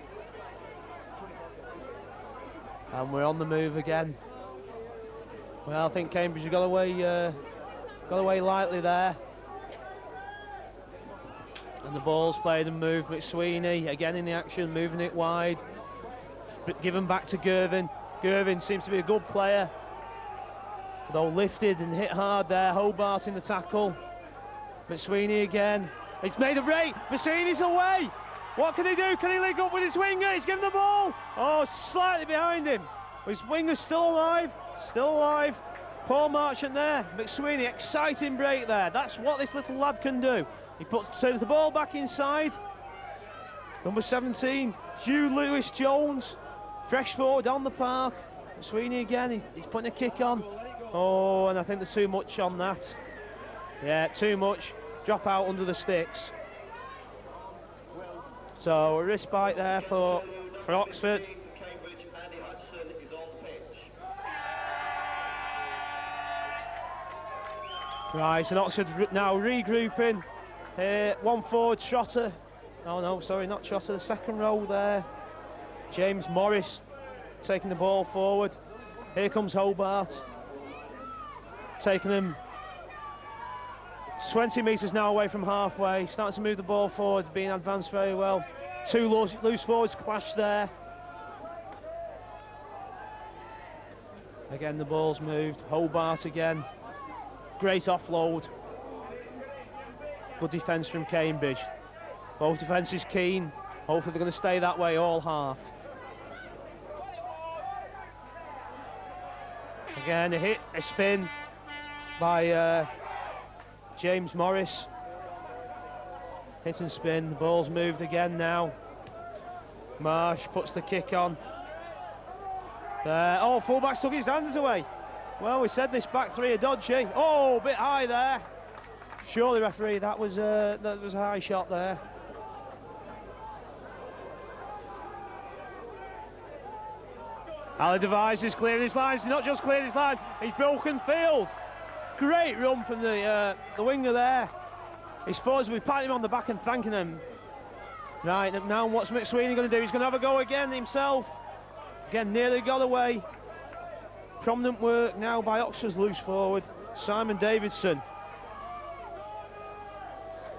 And we're on the move again. Well, I think Cambridge have got away lightly there. And the ball's played and moved. McSweeney again in the action, moving it wide. But given back to Gervin. Gervin seems to be a good player, though lifted and hit hard there. Hobart in the tackle. McSweeney again. He's made a break. McSweeney's away. What can he do? Can he link up with his winger? He's given the ball. Oh, slightly behind him. His winger's still alive. Still alive. Paul Marchant there. McSweeney, exciting break there. That's what this little lad can do. He turns the ball back inside. Number 17, Hugh Lewis-Jones. Fresh forward on the park. McSweeney again. He's putting a kick on. Oh, and I think there's too much on that. Yeah, too much. Drop out under the sticks. So a wrist bite there for Oxford. Right, and Oxford now regrouping. One forward, Trotter. Oh no, sorry, not Trotter. The second row there. James Morris taking the ball forward. Here comes Hobart. Taking them 20 metres now away from halfway. Starting to move the ball forward, being advanced very well. Two loose forwards clash there. Again, the ball's moved. Hobart again. Great offload. Good defence from Cambridge. Both defences keen. Hopefully they're going to stay that way all half. Again, a spin by James Morris. Hit and spin, the ball's moved again now. Marsh puts the kick on. There. Oh, fullback took his hands away. Well, we said this back three are dodgy. Oh, a bit high there. Surely, referee, that was a high shot there. Ali Devise is clearing his lines. He's not just cleared his line, he's broken field. Great run from the winger there. His forwards will be patting him on the back and thanking him. Right, now what's McSweeney going to do? He's going to have a go again himself. Again, nearly got away. Prominent work now by Oxford's loose forward, Simon Davidson.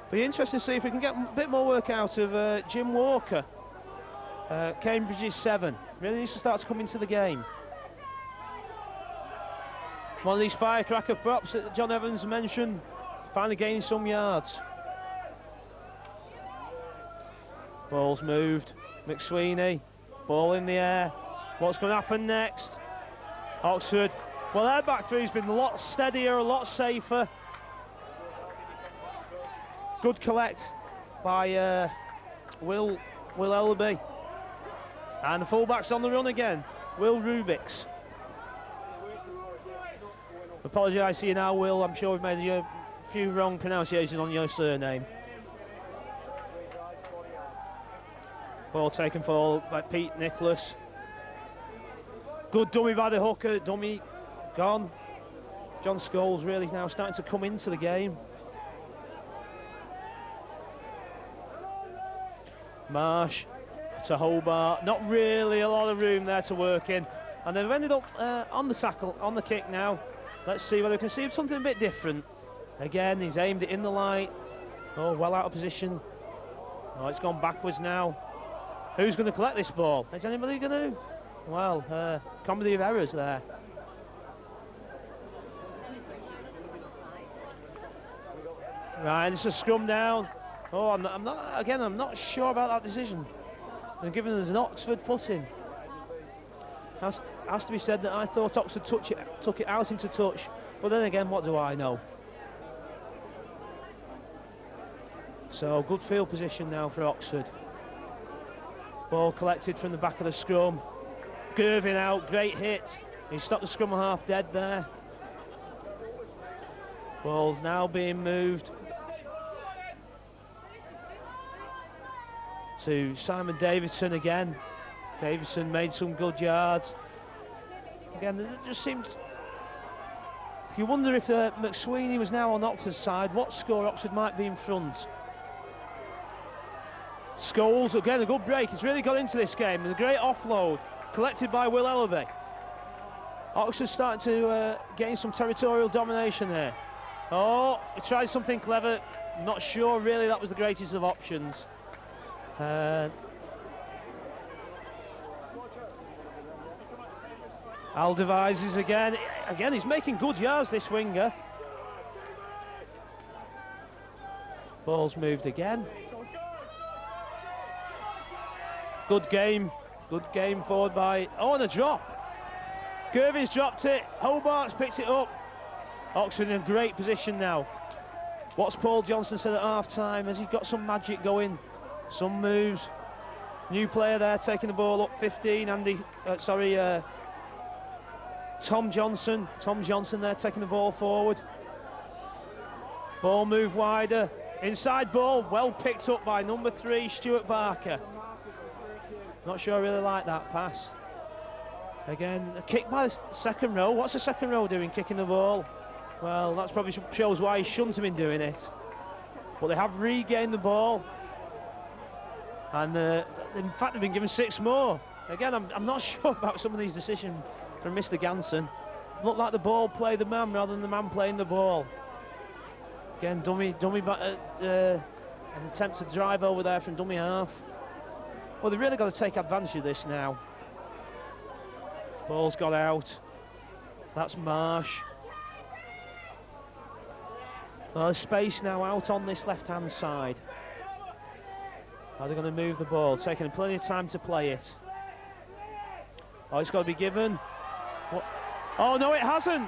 Be interesting to see if we can get a bit more work out of Jim Walker. Cambridge is 7. Really needs to start to come into the game. One of these firecracker props that John Evans mentioned, finally gaining some yards. Ball's moved. McSweeney, ball in the air. What's going to happen next? Oxford. Well, their back three's been a lot steadier, a lot safer. Good collect by Will Ellaby. And the fullback's on the run again. Will Rubix. Apologise to you now, Will. I'm sure we've made a few wrong pronunciations on your surname. Ball taken forward by Pete Nicholas. Good dummy by the hooker. Dummy gone. John Scholes really now starting to come into the game. Marsh to Hobart. Not really a lot of room there to work in. And they've ended up on the tackle, on the kick now. Let's see whether we can see something a bit different. Again, he's aimed it in the light. Oh, well out of position. Oh, it's gone backwards now. Who's going to collect this ball? Is anybody going to? Well, comedy of errors there. Right, it's a scrum down. Oh, I'm not sure about that decision. And given there's an Oxford put-in. Has to be said that I thought Oxford took it out into touch, but then again, what do I know? So good field position now for Oxford. Ball collected from the back of the scrum. Gervin out, great hit. He stopped the scrum half dead there. Ball's now being moved to Simon Davidson again. Davidson made some good yards. Again, it just seems... You wonder if McSweeney was now on Oxford's side, what score Oxford might be in front. Scholes, again, a good break. He's really got into this game. And a great offload, collected by Will Ellaby. Oxford starting to gain some territorial domination here. Oh, he tried something clever. Not sure, really, that was the greatest of options. Aldevises again. Again, he's making good yards, this winger. Ball's moved again. Good game forward by... Oh, and a drop. Gervin's dropped it. Hobart's picked it up. Oxford in a great position now. What's Paul Johnson said at half-time? Has he got some magic going? Some moves. New player there taking the ball up, 15. Tom Johnson. Tom Johnson there taking the ball forward. Ball move wider. Inside ball, well picked up by number 3, Stuart Barker. Not sure I really like that pass. Again, a kick by the second row. What's the second row doing, kicking the ball? Well, that probably shows why he shouldn't have been doing it. But they have regained the ball. And in fact, they've been given 6 more. Again, I'm not sure about some of these decisions from Mr. Ganson. Looked like the ball played the man rather than the man playing the ball. Again, dummy an attempt to drive over there from dummy half. Well, they've really got to take advantage of this now. Ball's got out. That's Marsh. Well, there's space now out on this left-hand side. Are they going to move the ball? Taking plenty of time to play it. Oh, it's got to be given. What? Oh, no, it hasn't.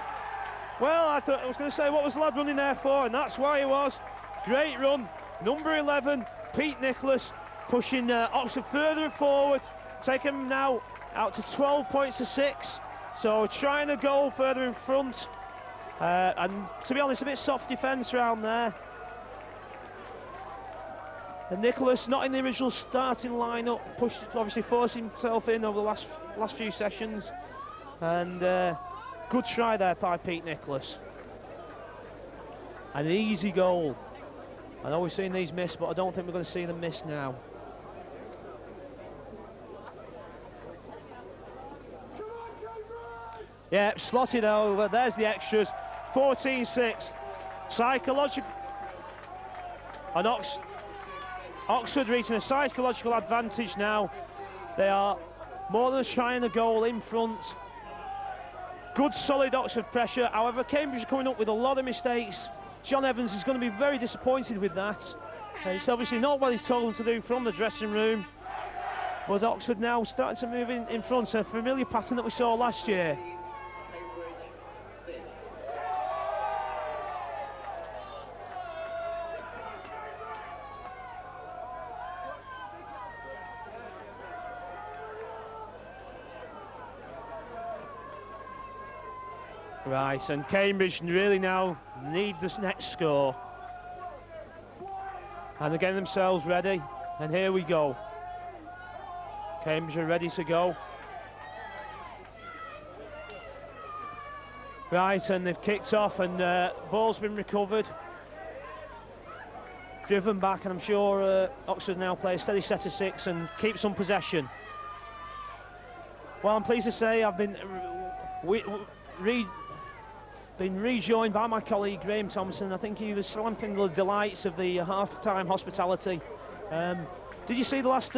Well, I was going to say, what was the lad running there for? And that's why he was. Great run. Number 11, Pete Nicholas, pushing Oxford further forward. Taking him now out to 12 points to 6. So trying to go further in front. And to be honest, a bit soft defence around there. And Nicholas not in the original starting lineup, pushed, obviously forced himself in over the last few sessions. And good try there by Pete Nicholas. An easy goal. I know we've seen these miss, but I don't think we're going to see them miss now. Yeah, slotted over. There's the extras. 14-6. Psychological. And Oxford reaching a psychological advantage now. They are more than trying a goal in front. Good solid Oxford pressure. However, Cambridge are coming up with a lot of mistakes. John Evans is going to be very disappointed with that. It's obviously not what he's told them to do from the dressing room. But Oxford now starting to move in front, a familiar pattern that we saw last year. Right, and Cambridge really now need this next score. And they're getting themselves ready, and here we go. Cambridge are ready to go. Right, and they've kicked off, and ball's been recovered. Driven back, and I'm sure Oxford now play a steady set of 6 and keep some possession. Well, I'm pleased to say I've been rejoined by my colleague Graham Thompson. I think he was slamping the delights of the half-time hospitality. Did you see the last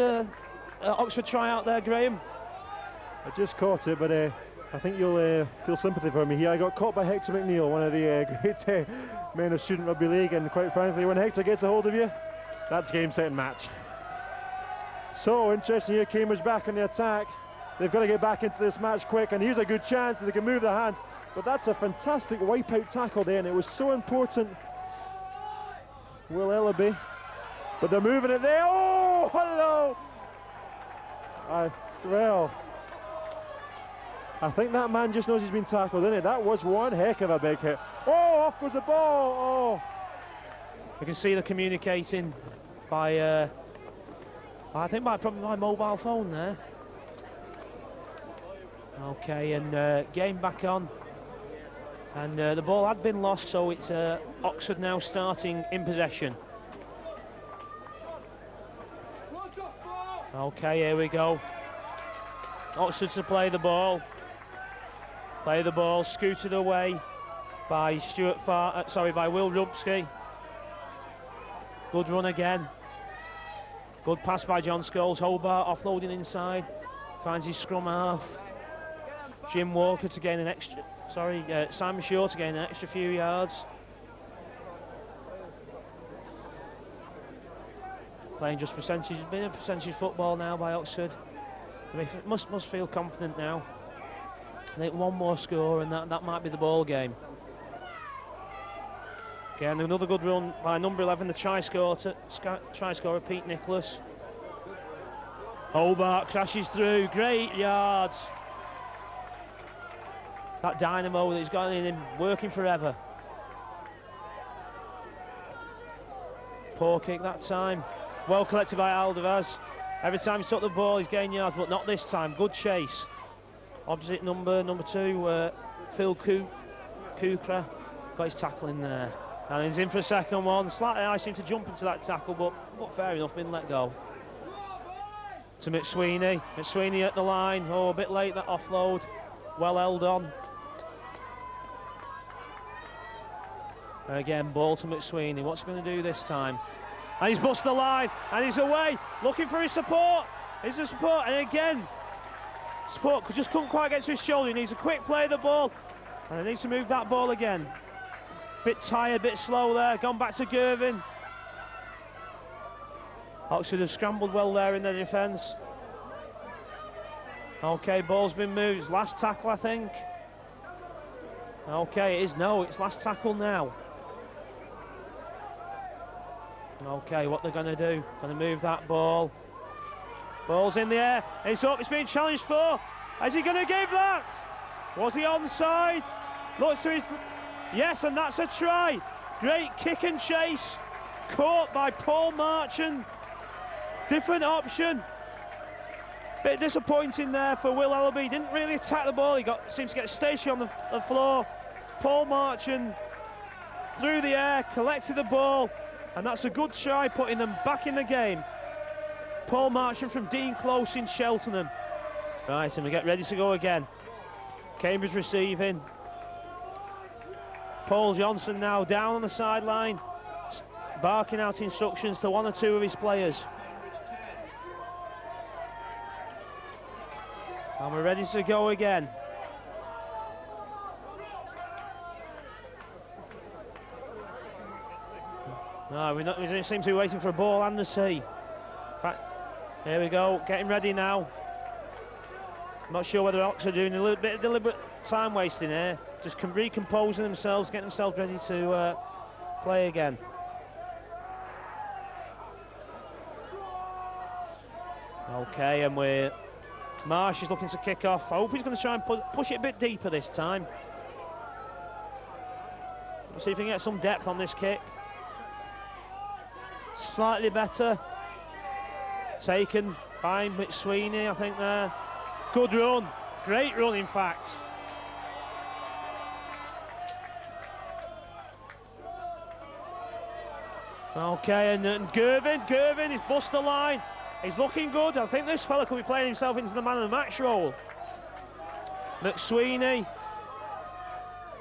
Oxford tryout there, Graham?
I just caught it, but I think you'll feel sympathy for me here. I got caught by Hector McNeil, one of the great men of Student Rugby League, and quite frankly, when Hector gets a hold of you, that's game, set and match. So interesting here, Cambridge back on the attack. They've got to get back into this match quick, and here's a good chance that they can move their hands. But that's a fantastic wipeout tackle there, and it was so important. Will Ellaby, but they're moving it there. Oh, hello! Well, I think that man just knows he's been tackled, isn't it? That was one heck of a big hit. Oh, off goes the ball. Oh,
you can see they're communicating by, I think probably my mobile phone there. Okay, and game back on. And the ball had been lost, so it's Oxford now starting in possession. Okay, here we go. Oxford to play the ball. Play the ball, scooted away by by Will Rubsky. Good run again. Good pass by John Scholes. Hobart offloading inside. Finds his scrum half. Jim Walker to gain an extra. Simon Shaw to gain an extra few yards. Playing just percentage, been a percentage football now by Oxford. They must feel confident now. I think one more score and that might be the ball game. Again, another good run by number 11, the try scorer Pete Nicholas. Hobart crashes through, great yards. That dynamo that he's got in him, working forever. Poor kick that time. Well collected by Alderweireld. Every time he took the ball, he's gained yards, but not this time. Good chase. Opposite number 2, Phil Kukra, got his tackle in there. And he's in for a second one. Slightly I seem to jump into that tackle, but fair enough, been let go. To McSweeney. McSweeney at the line. Oh, a bit late, that offload. Well held on. Again, ball to McSweeney. What's he going to do this time? And he's bust the line, and he's away, looking for his support. Is the support, and again, support just couldn't quite get to his shoulder. He needs a quick play of the ball, and he needs to move that ball again. Bit tired, bit slow there, gone back to Gervin. Oxford have scrambled well there in their defence. Okay, ball's been moved, it's last tackle I think. Okay, it's last tackle now. Okay, what they're going to do, going to move that ball. Ball's in the air, it's up, it's being challenged for. Is he going to give that? Was he onside? Looks to his... Yes, and that's a try. Great kick and chase. Caught by Paul Marchand. Different option. Bit disappointing there for Will Ellaby. Didn't really attack the ball. He seems to get stationary on the floor. Paul Marchand through the air, collected the ball, and that's a good try, putting them back in the game. Paul Marchand from Dean Close in Cheltenham. Right, and we get ready to go again. Cambridge receiving. Paul Johnson now down on the sideline, barking out instructions to one or two of his players. And we're ready to go again. No, we don't seem to be waiting for a ball and the sea. In fact, here we go, getting ready now. I'm not sure whether Ox are doing a little bit of deliberate time wasting here. Just recomposing themselves, getting themselves ready to play again. Okay, and Marsh is looking to kick off. I hope he's going to try and push it a bit deeper this time. Let's see if we can get some depth on this kick. Slightly better. Taken by McSweeney, I think there. Good run. Great run, in fact. Okay, and Gervin, he's bust the line. He's looking good. I think this fella could be playing himself into the man of the match role. McSweeney.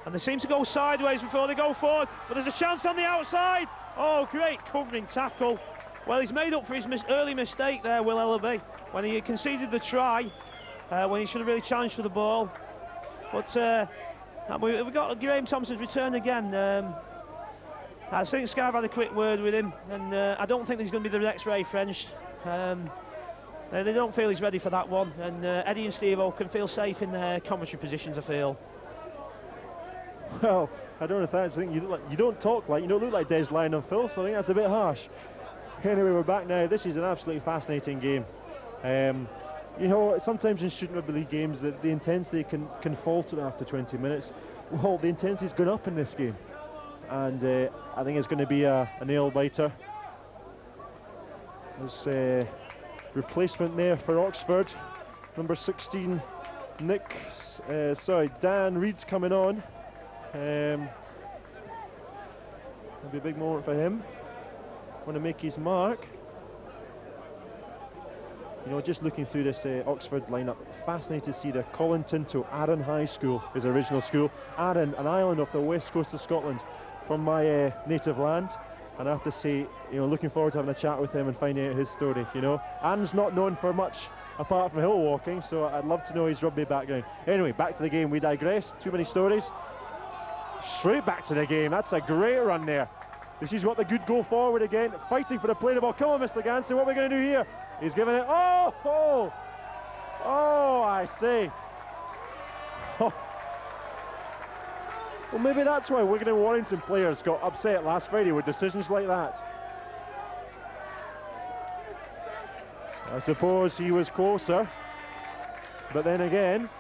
And they seem to go sideways before they go forward, but there's a chance on the outside. Oh, great covering tackle. Well, he's made up for his early mistake there, Will Ellaby, when he conceded the try, when he should have really challenged for the ball. But we've got Graham Thompson's return again. I think Scarve had a quick word with him, and I don't think he's going to be the next Ray French. They don't feel he's ready for that one, and Eddie and Steve-O can feel safe in their commentary positions, I feel.
Well, I don't know if that's, I think you don't talk like, you don't look like Des Lyon and Phil, so I think that's a bit harsh. Anyway, we're back now. This is an absolutely fascinating game. You know, sometimes in student rugby league games, the intensity can falter after 20 minutes. Well, the intensity's gone up in this game, and I think it's going to be a nail-biter. There's replacement there for Oxford, number 16, Dan Reed's coming on. It'll be a big moment for him. Want to make his mark. You know, just looking through this Oxford lineup, fascinated to see the Collington to Arran High School, his original school. Arran, an island off the west coast of Scotland, from my native land. And I have to say, you know, looking forward to having a chat with him and finding out his story. You know, Arran's not known for much apart from hill walking, so I'd love to know his rugby background. Anyway, back to the game. We digress. Too many stories. Straight back to the game. That's a great run there. This is what the good go forward again, fighting for the play of the ball. Come on, Mr. Ganson, what are we going to do here? He's giving it. Oh, I say. Oh. Well, maybe that's why Wigan and Warrington players got upset last Friday with decisions like that. I suppose he was closer, but then again.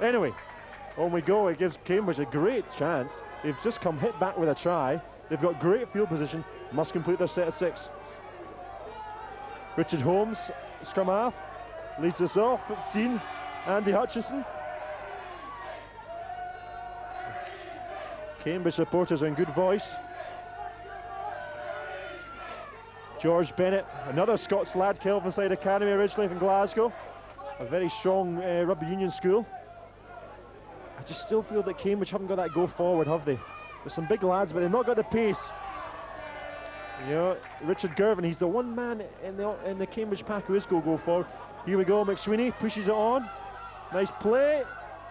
Anyway, on we go. It gives Cambridge a great chance. They've just come hit back with a try. They've got great field position, must complete their set of 6. Richard Holmes, scrum half, leads us off, 15, Andy Hutchinson. Cambridge supporters are in good voice. George Bennett, another Scots lad, Kelvinside Academy originally from Glasgow. A very strong rugby union school. I just still feel that Cambridge haven't got that go forward, have they? There's some big lads, but they've not got the pace. You know, Richard Gervin, he's the one man in the Cambridge pack who is go forward. Here we go, McSweeney pushes it on. Nice play.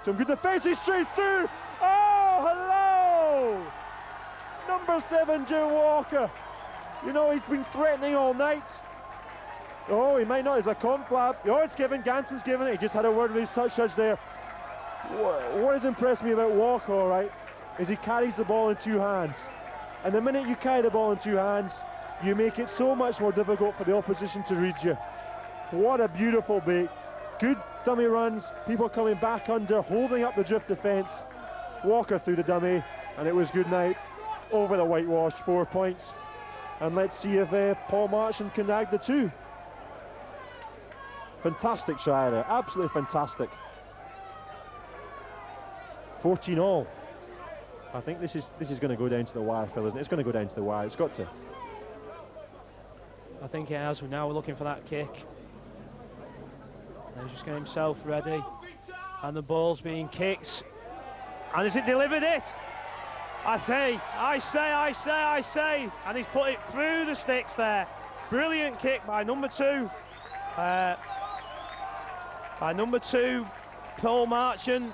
Some good defence, he's straight through. Oh, hello! Number 7, Jim Walker. You know, he's been threatening all night. Oh, he might not, there's a conflap. Oh, it's given, Ganson's given it. He just had a word with his touch judge there. What has impressed me about Walker, all right, is he carries the ball in 2 hands. And the minute you carry the ball in 2 hands, you make it so much more difficult for the opposition to read you. What a beautiful bait. Good dummy runs, people coming back under, holding up the drift defence. Walker through the dummy, and it was good night. Over the whitewash, 4 points. And let's see if Paul Marchand can nag the 2. Fantastic try there, absolutely fantastic. 14 all. I think this is going to go down to the wire, Phil, isn't it? It's going to go down to the wire. It's got to.
I think it has. Now we're looking for that kick. And he's just getting himself ready. And the ball's being kicked. And has it delivered it? I say. And he's put it through the sticks there. Brilliant kick by number 2. By number 2, Paul Marchant.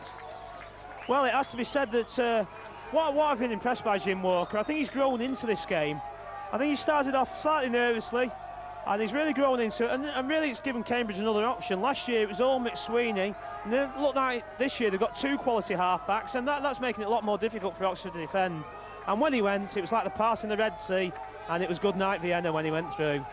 Well, it has to be said that what I've been impressed by Jim Walker, I think he's grown into this game. I think he started off slightly nervously, and he's really grown into it, and really it's given Cambridge another option. Last year it was all McSweeney, and it looked like this year they've got 2 quality half-backs, and that's making it a lot more difficult for Oxford to defend. And when he went, it was like the pass in the Red Sea, and it was good night Vienna when he went through.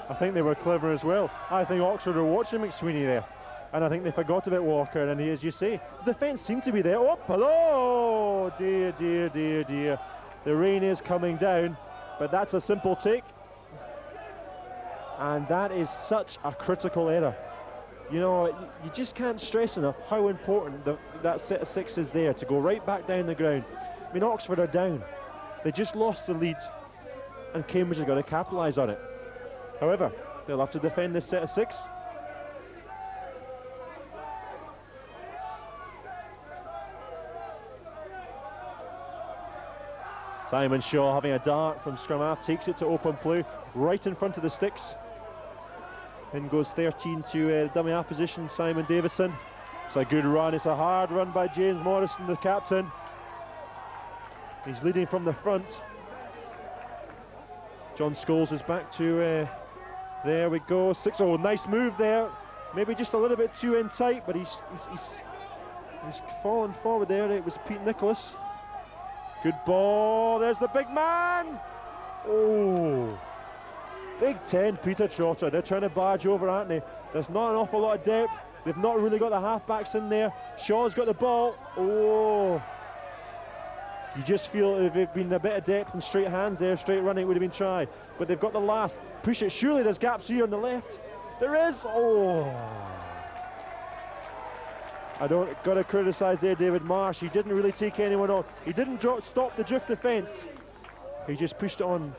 I think they were clever as well. I think Oxford were watching McSweeney there, and I think they forgot about Walker, and as you say, the defence seemed to be there. Oh, hello! Dear, dear, dear, dear. The rain is coming down, but that's a simple take. And that is such a critical error. You know, you just can't stress enough how important that set of 6 is there, to go right back down the ground. I mean, Oxford are down. They just lost the lead, and Cambridge has got to capitalise on it. However, they'll have to defend this set of 6. Simon Shaw having a dart from scrum half, takes it to open play, right in front of the sticks. In goes 13 to dummy half position, Simon Davison. It's a good run, it's a hard run by James Morrison, the captain. He's leading from the front. John Scholes is back to, there we go, 6. Oh, nice move there. Maybe just a little bit too in tight, but he's fallen forward there. It was Pete Nicholas. Good ball, there's the big man! Oh, Big 10, Peter Trotter. They're trying to barge over, aren't they? There's not an awful lot of depth. They've not really got the half-backs in there. Shaw's got the ball. Oh, you just feel if there'd been a bit of depth and straight hands there, straight running, it would have been try. But they've got the last. Push it, surely there's gaps here on the left. There is, oh. I don't got to criticise there David Marsh. He didn't really take anyone on. He didn't stop the drift defence. He just pushed it on.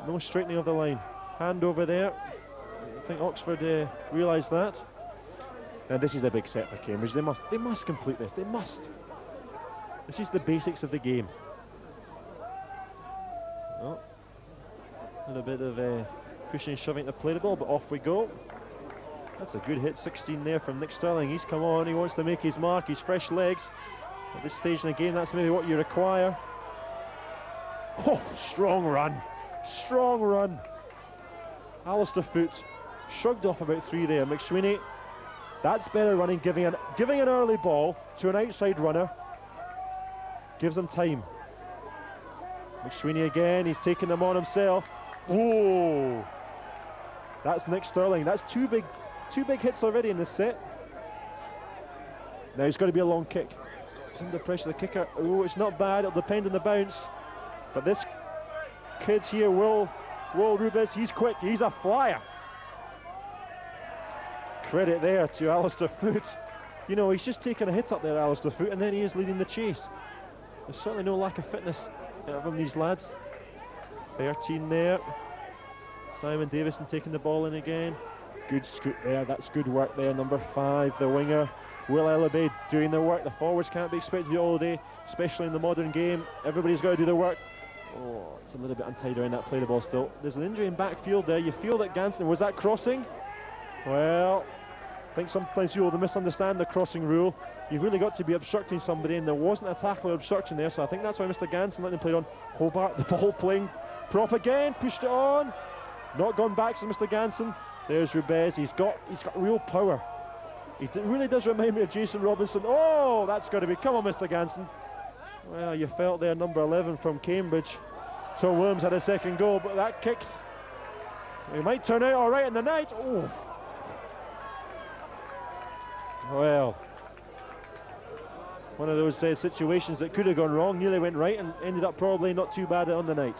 No straightening of the line. Hand over there. I think Oxford realised that. And this is a big set for Cambridge. They must complete this. They must. This is the basics of the game. Oh, a little bit of pushing and shoving to play the ball, but off we go. That's a good hit, 16 there from Nick Sterling. He's come on, he wants to make his mark, he's fresh legs. At this stage in the game, that's maybe what you require. Oh, strong run. Strong run. Alistair Foote shrugged off about 3 there. McSweeney, that's better running, giving an early ball to an outside runner. Gives them time. McSweeney again, he's taking them on himself. Oh, that's Nick Sterling. That's two big hits already in this set. Now it's got to be a long kick. He's under pressure, the kicker. Oh, it's not bad, it'll depend on the bounce. But this kid here, Will Rubis, he's quick, he's a flyer. Credit there to Alistair Foote. You know, he's just taken a hit up there, Alistair Foote, and then he is leading the chase. There's certainly no lack of fitness from these lads. 13 there. Simon Davison taking the ball in again. Good scoop there, that's good work there. Number 5, the winger, Will Ellaby, doing the work. The forwards can't be expected to do all day, especially in the modern game. Everybody's got to do the work. Oh, it's a little bit untied around that play the ball still. There's an injury in backfield there. You feel that Ganson, was that crossing? Well, I think sometimes you'll misunderstand the crossing rule. You've really got to be obstructing somebody, and there wasn't a tackle or obstruction there, so I think that's why Mr. Ganson let him play on. Hobart, the ball playing prop again, pushed it on. Not gone back to Mr. Ganson. There's Rubez, he's got real power. He really does remind me of Jason Robinson. Oh, that's got to be, come on Mr. Ganson. Well, you felt there, number 11 from Cambridge. Tom Williams had a second goal, but that kicks. He might turn out all right in the night. Oh. Well, one of those situations that could have gone wrong, nearly went right, and ended up probably not too bad on the night.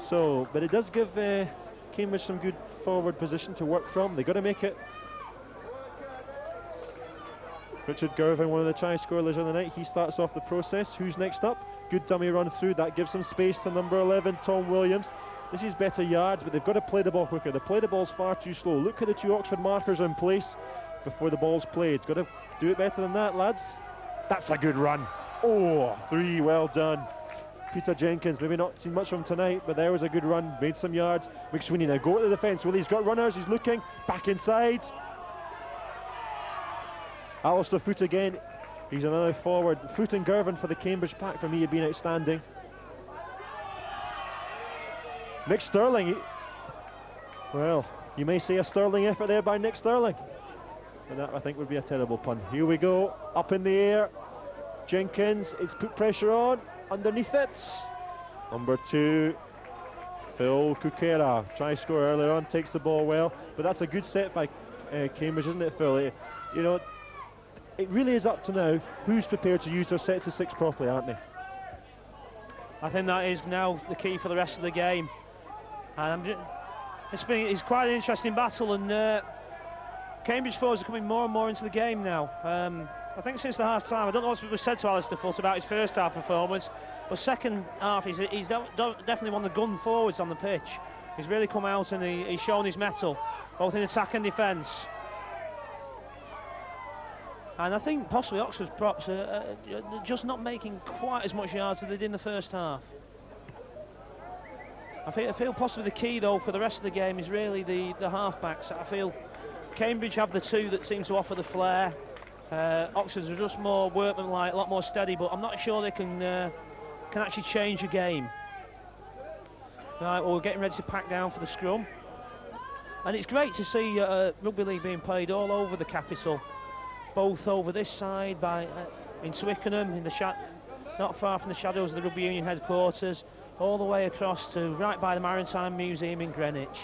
So, but it does give Cambridge some good forward position to work from. They've got to make it. Richard Gervin, one of the try scorers on the night, he starts off the process. Who's next up? Good dummy run through, that gives some space to number 11, Tom Williams. This is better yards, but they've got to play the ball quicker. The play the ball's far too slow. Look at the 2 Oxford markers in place before the ball's played. Got to do it better than that, lads. That's a good run. Oh, 3, well done. Peter Jenkins, maybe not seen much from him tonight, but there was a good run, made some yards. McSweeney now go to the defence. Well, he's got runners, he's looking, back inside. Alistair Foot again, he's another forward. Foot and Girvan for the Cambridge pack for me have been outstanding. Nick Sterling, well, you may say a sterling effort there by Nick Sterling, and that I think would be a terrible pun. Here we go, up in the air. Jenkins, it's put pressure on, underneath it. Number 2, Phil Kukera, try score earlier on, takes the ball well, but that's a good set by Cambridge, isn't it, Phil? You know, it really is up to now who's prepared to use their sets of 6 properly, aren't they?
I think that is now the key for the rest of the game. And it's quite an interesting battle, and Cambridge forwards are coming more and more into the game now. I think since the half-time, I don't know what was said to Alistair Foot about his first half performance, but second half he's definitely one of the gun forwards on the pitch. He's really come out and he's shown his mettle, both in attack and defence. And I think possibly Oxford's props are just not making quite as much yards as they did in the first half. I feel possibly the key though for the rest of the game is really the half-backs. I feel Cambridge have the 2 that seem to offer the flair. Oxford's are just more workmanlike, a lot more steady, but I'm not sure they can actually change a game. Right, well, we're getting ready to pack down for the scrum, and it's great to see rugby league being played all over the capital, both over this side in Twickenham, not far from the shadows of the Rugby Union headquarters, all the way across to right by the Maritime Museum in Greenwich.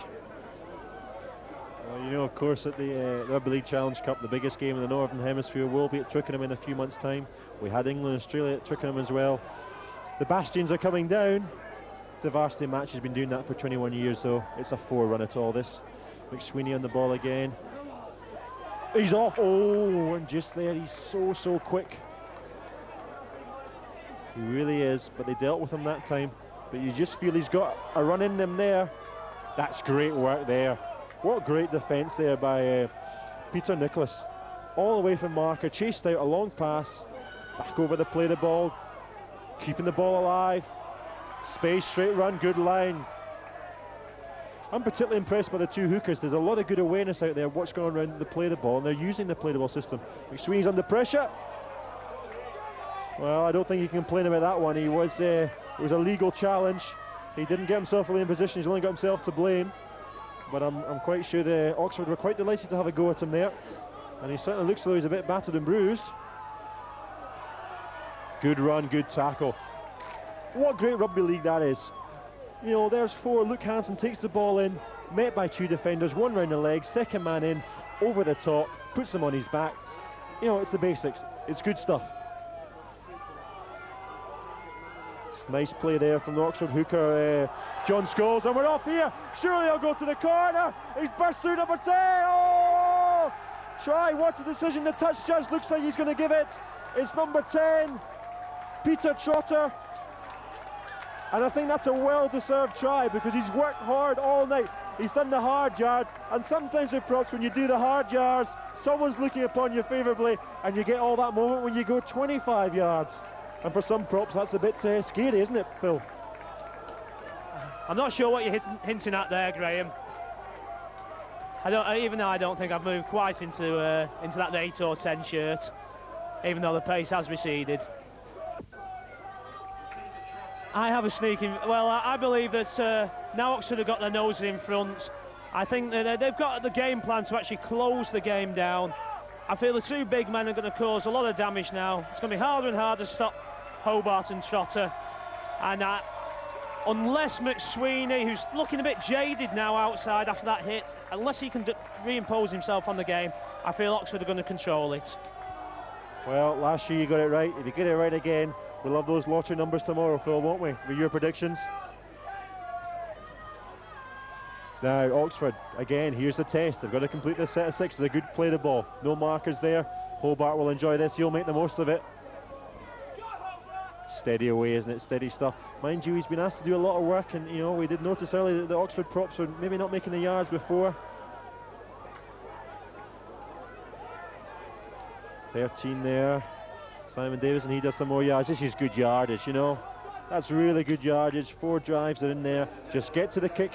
Well, you know, of course, at the Rugby League Challenge Cup, the biggest game in the Northern Hemisphere will be at Twickenham in a few months' time. We had England and Australia at Twickenham as well. The Bastions are coming down. The Varsity match has been doing that for 21 years, though. It's a forerunner to all this. McSweeney on the ball again. He's off. Oh, and just there, he's so quick. He really is, but they dealt with him that time. But you just feel he's got a run in them there. That's great work there. What great defence there by Peter Nicholas. All the way from marker, chased out a long pass, back over the play the ball, keeping the ball alive. Space, straight run, good line. I'm particularly impressed by the 2 hookers. There's a lot of good awareness out there, what's going on around the play the ball, and they're using the play the ball system. McSweeney's under pressure. Well, I don't think you can complain about that one. It was a legal challenge. He didn't get himself really in position, he's only got himself to blame. But I'm quite sure the Oxford were quite delighted to have a go at him there. And he certainly looks as though he's a bit battered and bruised. Good run, good tackle. What great rugby league that is. You know, there's 4, Luke Hansen takes the ball in, met by 2 defenders, 1 round the leg, second man in, over the top, puts him on his back. You know, it's the basics, it's good stuff. Nice play there from the Oxford hooker, John Scholes, and we're off here. Surely he'll go to the corner. He's burst through number 10. Oh! Try, what's the decision? The touch judge looks like he's going to give it. It's number 10, Peter Trotter. And I think that's a well-deserved try because he's worked hard all night. He's done the hard yards, and sometimes with props, when you do the hard yards, someone's looking upon you favourably, and you get all that moment when you go 25 yards. And for some props, that's a bit scary, isn't it, Phil?
I'm not sure what you're hinting at there, Graham. Even though I don't think I've moved quite into that 8 or 10 shirt, even though the pace has receded. I have a sneaking. Well, I believe that now Oxford have got their noses in front. I think that they've got the game plan to actually close the game down. I feel the 2 big men are going to cause a lot of damage now. It's going to be harder and harder to stop Hobart and Trotter. And unless McSweeney, who's looking a bit jaded now outside after that hit, unless he can reimpose himself on the game, I feel Oxford are going to control it.
Well, last year you got it right. If you get it right again, we'll have those lottery numbers tomorrow, Phil, won't we? With your predictions. Now, Oxford, again, here's the test. They've got to complete this set of 6. It's a good play the ball. No markers there. Hobart will enjoy this. He'll make the most of it. Steady away, isn't it? Steady stuff. Mind you, he's been asked to do a lot of work, and, you know, we did notice earlier that the Oxford props were maybe not making the yards before. 13 there. Simon Davis, and he does some more yards. This is good yardage, you know. That's really good yardage. 4 drives are in there. Just get to the kick.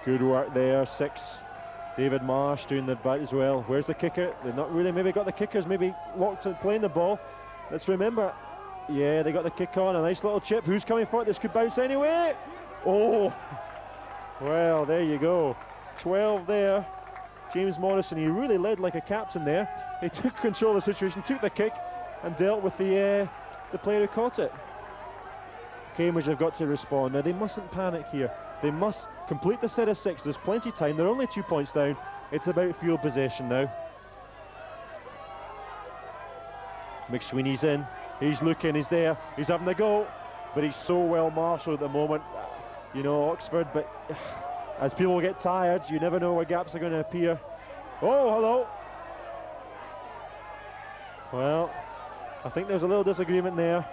Good work there. 6. David Marsh doing the bite as well. Where's the kicker? They've not really maybe got the kickers maybe locked in playing the ball. Let's remember. Yeah, they got the kick on. A nice little chip. Who's coming for it? This could bounce anyway. Oh, well, there you go. 12 there. James Morrison, he really led like a captain there. He took control of the situation, took the kick, and dealt with the player who caught it. Cambridge have got to respond. Now, they mustn't panic here. They must complete the set of 6. There's plenty of time. They're only 2 points down. It's about field possession now. McSweeney's in. He's looking. He's there. He's having a go. But he's so well marshalled at the moment. You know, Oxford, but as people get tired, you never know where gaps are going to appear. Oh, hello. Well, I think there's a little disagreement there.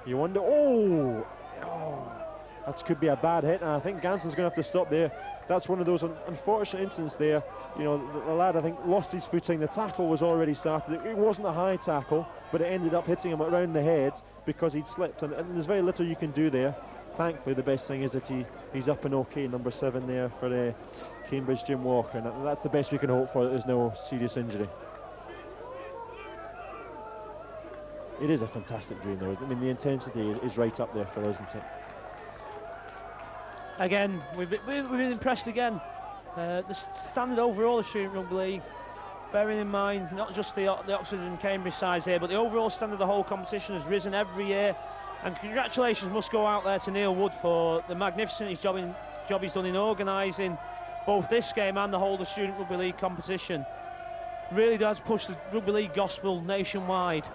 You wonder, oh, that could be a bad hit, and I think Ganson's going to have to stop there. That's one of those unfortunate incidents there. You know, the lad, I think, lost his footing. The tackle was already started. It wasn't a high tackle, but it ended up hitting him around the head because he'd slipped, and there's very little you can do there. Thankfully, the best thing is that he's up and okay, number 7 there for Cambridge, Jim Walker, and that's the best we can hope for, that there's no serious injury. It is a fantastic game though. I mean, the intensity is right up there for us, isn't it?
Again, we've been impressed again. The standard overall of Student Rugby League, bearing in mind not just the Oxford and Cambridge sides here, but the overall standard of the whole competition has risen every year. And congratulations must go out there to Neil Wood for the magnificent job he's done in organising both this game and the whole of the Student Rugby League competition. Really does push the Rugby League gospel nationwide.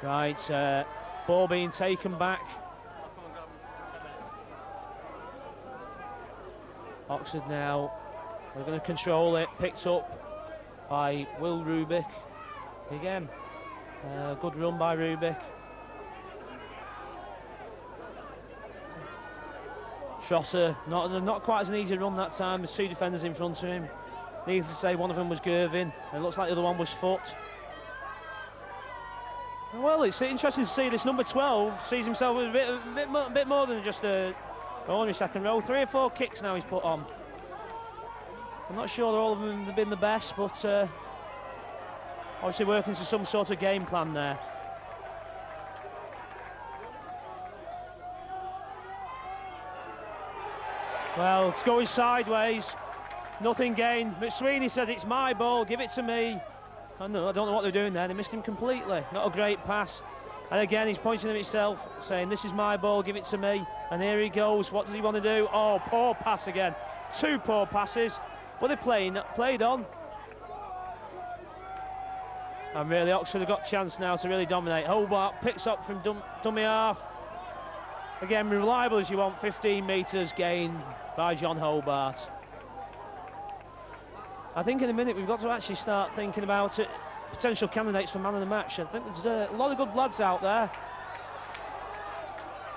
Right, ball being taken back. Oxford now, they're going to control it, picked up by Will Rubik. Again, good run by Rubik. Trosser, not quite as an easy run that time, with 2 defenders in front of him. Needless to say, one of them was Gervin, and it looks like the other one was Foot. Well, it's interesting to see this number 12 sees himself as a bit more than just a only second row. 3 or 4 kicks now he's put on. I'm not sure that all of them have been the best, but obviously working to some sort of game plan there. Well, it's going sideways. Nothing gained. McSweeney says it's my ball, give it to me. I don't know what they're doing there. They missed him completely. Not a great pass. And again, he's pointing at himself, saying, this is my ball, give it to me. And here he goes. What does he want to do? Oh, poor pass again. 2 poor passes. But they played on. And really, Oxford have got a chance now to really dominate. Hobart picks up from dummy half. Again, reliable as you want. 15 metres gained by John Hobart. I think in a minute we've got to actually start thinking about it. Potential candidates for man of the match. I think there's a lot of good lads out there.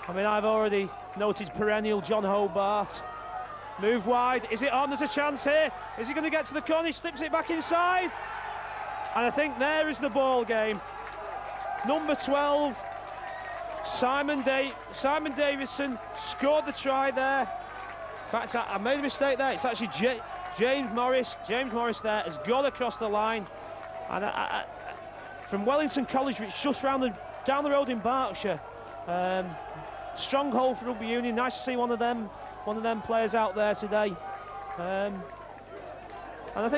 I mean, I've already noted perennial John Hobart. Move wide, is it on? There's a chance here. Is he going to get to the corner? He slips it back inside. And I think there is the ball game. Number 12, Simon Davison scored the try there. In fact, I made a mistake there. It's actually James Morris. James Morris there has gone across the line. And from Wellington College, which is just down the road in Berkshire. Stronghold for Rugby Union. Nice to see one of them players out there today. And I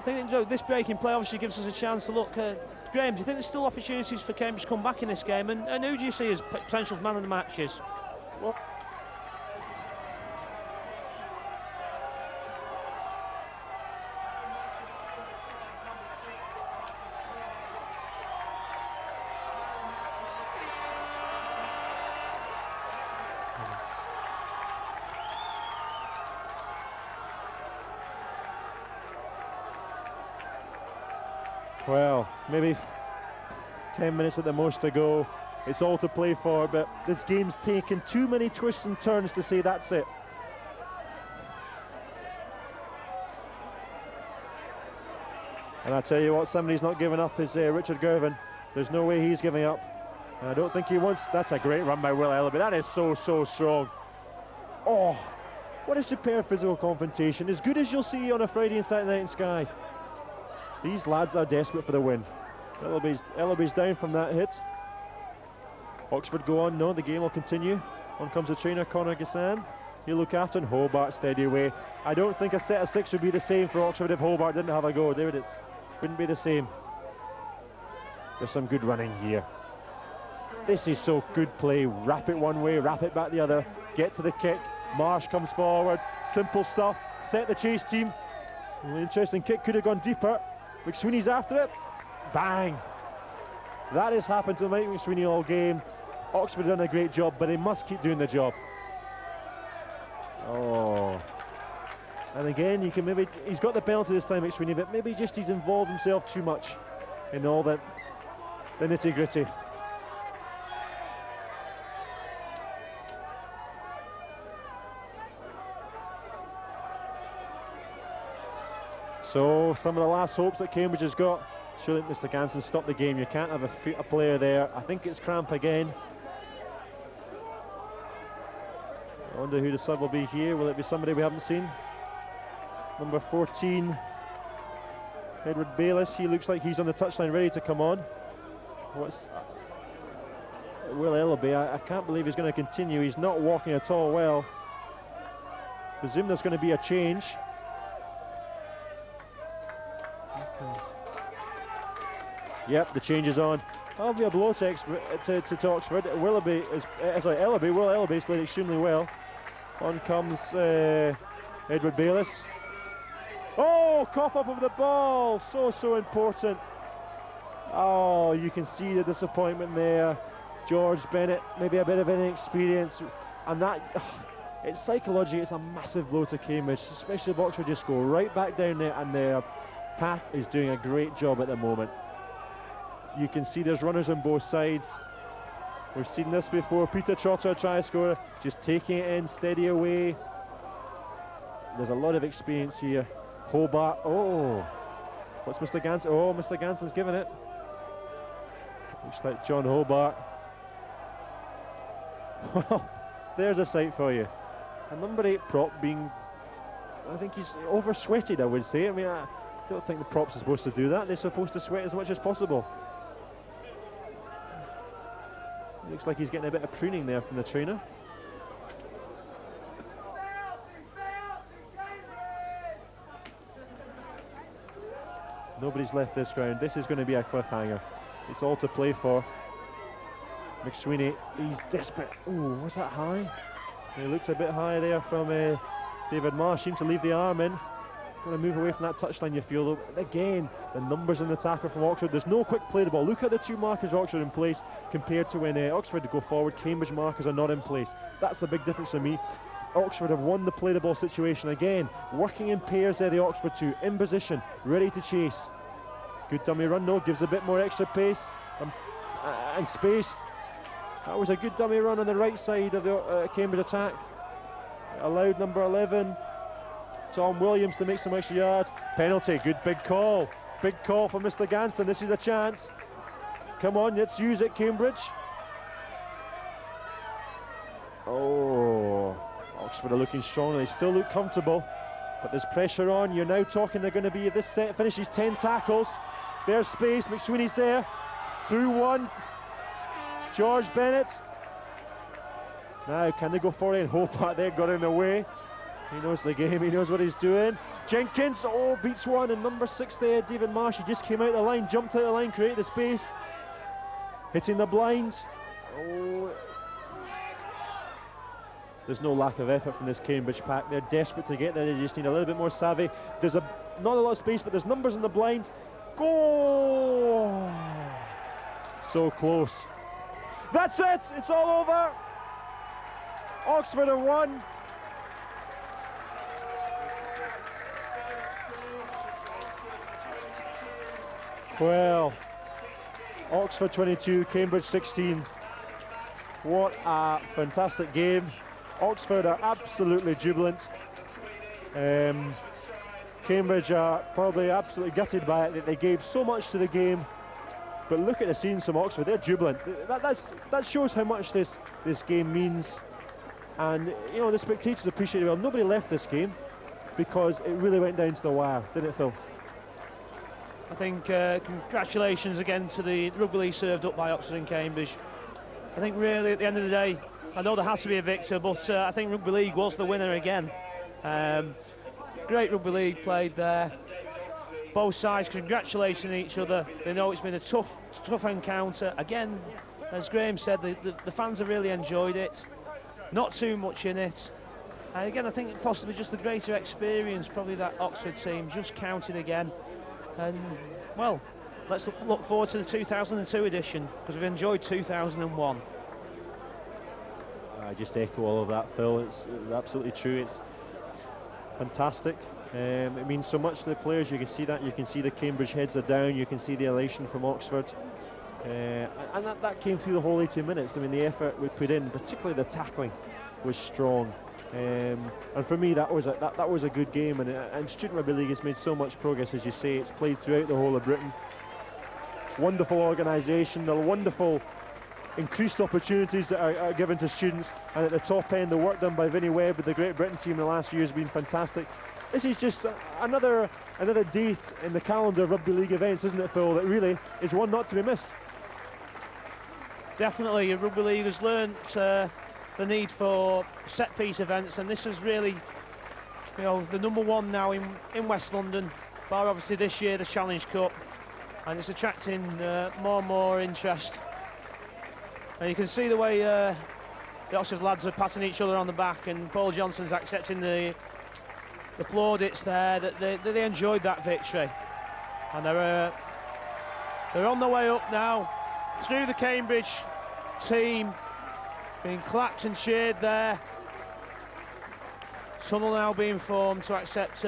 think this breaking play obviously gives us a chance to look. Graham, do you think there's still opportunities for Cambridge to come back in this game? And who do you see as potential man of the matches?
Well, maybe 10 minutes at the most to go. It's all to play for, but this game's taken too many twists and turns to say that's it. And I tell you what, somebody's not giving up is Richard Gervin. There's no way he's giving up. And I don't think he wants. That's a great run by Will Ellaby. That is so strong. Oh, what a superb physical confrontation. As good as you'll see on a Friday and Saturday night in Sky. These lads are desperate for the win. Ellaby's down from that hit. Oxford go on. No, the game will continue. On comes the trainer, Conor Gassan. He'll look after, and Hobart steady away. I don't think a set of 6 would be the same for Oxford if Hobart didn't have a go. It wouldn't be the same. There's some good running here. This is so good play. Wrap it one way, wrap it back the other. Get to the kick. Marsh comes forward. Simple stuff. Set the chase team. An interesting kick, could have gone deeper. McSweeney's after it. Bang. That has happened to Mike McSweeney all game. Oxford have done a great job, but they must keep doing the job. Oh. And again, you can maybe, he's got the penalty this time, McSweeney, but maybe just he's involved himself too much in all the nitty-gritty. So, some of the last hopes that Cambridge has got. Surely Mr. Ganson stopped the game. You can't have a player there. I think it's cramp again. I wonder who the sub will be here. Will it be somebody we haven't seen? Number 14, Edward Bayliss. He looks like he's on the touchline ready to come on. Will Ellaby, I can't believe he's going to continue. He's not walking at all well. Presume there's going to be a change. Okay. Yep, the change is on. That'll be a blow to Oxford. Will Ellaby's played extremely well. On comes Edward Bayliss. Oh, cough up of the ball. So important. Oh, you can see the disappointment there. George Bennett, maybe a bit of inexperience. And that, it's psychologically, it's a massive blow to Cambridge, especially if Oxford just go right back down there, and their pack is doing a great job at the moment. You can see there's runners on both sides. We've seen this before. Peter Trotter try to score, just taking it in, steady away. There's a lot of experience here. Hobart, oh, what's Mr. Ganson? Oh, Mr. Ganson's given it. Looks like John Hobart. Well, there's a sight for you. A number 8 prop being, I think he's over sweated, I would say. I mean, I don't think the props are supposed to do that. They're supposed to sweat as much as possible. Looks like he's getting a bit of pruning there from the trainer. Nobody's left this ground. This is going to be a cliffhanger. It's all to play for. McSweeney, he's desperate. Ooh, was that high? He looks a bit high there from David Marsh. Seemed to leave the arm in. Got to move away from that touchline, you feel, though. Again, the numbers in the tackle from Oxford. There's no quick play the ball. Look at the 2 markers Oxford in place compared to when Oxford to go forward. Cambridge markers are not in place. That's a big difference for me. Oxford have won the play the ball situation again. Working in pairs there, the Oxford 2 in position, ready to chase. Good dummy run though, gives a bit more extra pace and space. That was a good dummy run on the right side of the Cambridge attack. Allowed number 11, Tom Williams, to make some extra yards. Penalty, good big call. Big call for Mr. Ganson. This is a chance. Come on, let's use it, Cambridge. Oh, Oxford are looking strong. They still look comfortable, but there's pressure on. You're now talking they're going to be, if this set finishes 10 tackles. There's space, McSweeney's there. Through one. George Bennett. Now, can they go for it? And Hobart there got in the way. He knows the game, he knows what he's doing. Jenkins, oh, beats one, and number 6 there, David Marsh, he just came out the line, jumped out the line, created the space. Hitting the blind. Oh. There's no lack of effort from this Cambridge pack. They're desperate to get there, they just need a little bit more savvy. There's not a lot of space, but there's numbers in the blind. Go! So close. That's it, it's all over. Oxford have won. Well, Oxford 22, Cambridge 16. What a fantastic game. Oxford are absolutely jubilant. Cambridge are probably absolutely gutted by it, that they gave so much to the game. But look at the scenes from Oxford, they're jubilant. That shows how much this game means. And you know, the spectators appreciate it well. Nobody left this game because it really went down to the wire, didn't it, Phil?
I think congratulations again to the Rugby League served up by Oxford and Cambridge. I think really at the end of the day, I know there has to be a victor, but I think Rugby League was the winner again. Great Rugby League played there. Both sides congratulating each other. They know it's been a tough encounter. Again, as Graham said, the fans have really enjoyed it. Not too much in it. And again, I think possibly just the greater experience, probably that Oxford team just counted again. And, well, let's look forward to the 2002 edition, because we've enjoyed 2001.
I just echo all of that, Phil. It's absolutely true. It's fantastic. It means so much to the players. You can see that. You can see the Cambridge heads are down. You can see the elation from Oxford. And that came through the whole 80 minutes. I mean, the effort we put in, particularly the tackling, was strong. And for me, that was a good game. And Student Rugby League has made so much progress, as you say. It's played throughout the whole of Britain. Wonderful organisation, the wonderful increased opportunities that are given to students, and at the top end, the work done by Vinnie Webb with the Great Britain team in the last year has been fantastic. This is just another date in the calendar of Rugby League events, isn't it, Phil? That really is one not to be missed.
Definitely, Rugby League has learnt the need for set-piece events, and this is really, you know, the number one now in West London. Bar obviously this year the Challenge Cup, and it's attracting more and more interest. And you can see the way the Oxford lads are patting each other on the back, and Paul Johnson's accepting the plaudits there. That they enjoyed that victory, and they're on their way up now through the Cambridge team, being clapped and cheered there. Tunnel now being formed to accept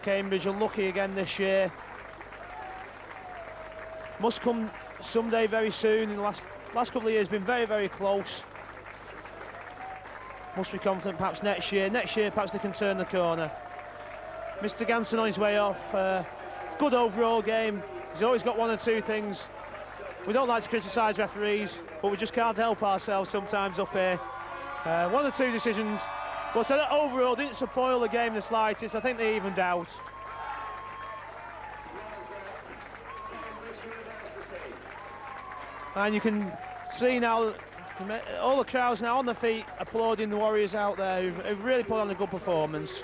Cambridge, unlucky again this year. Must come someday very soon. In the last couple of years been very, very close. Must be confident perhaps next year perhaps they can turn the corner. Mr. Ganson on his way off. Good overall game. He's always got one or two things. We don't like to criticise referees, but we just can't help ourselves sometimes up here. One or two decisions, but overall didn't spoil the game the slightest. I think they evened out. And you can see now all the crowds now on their feet applauding the Warriors out there who've really put on a good performance.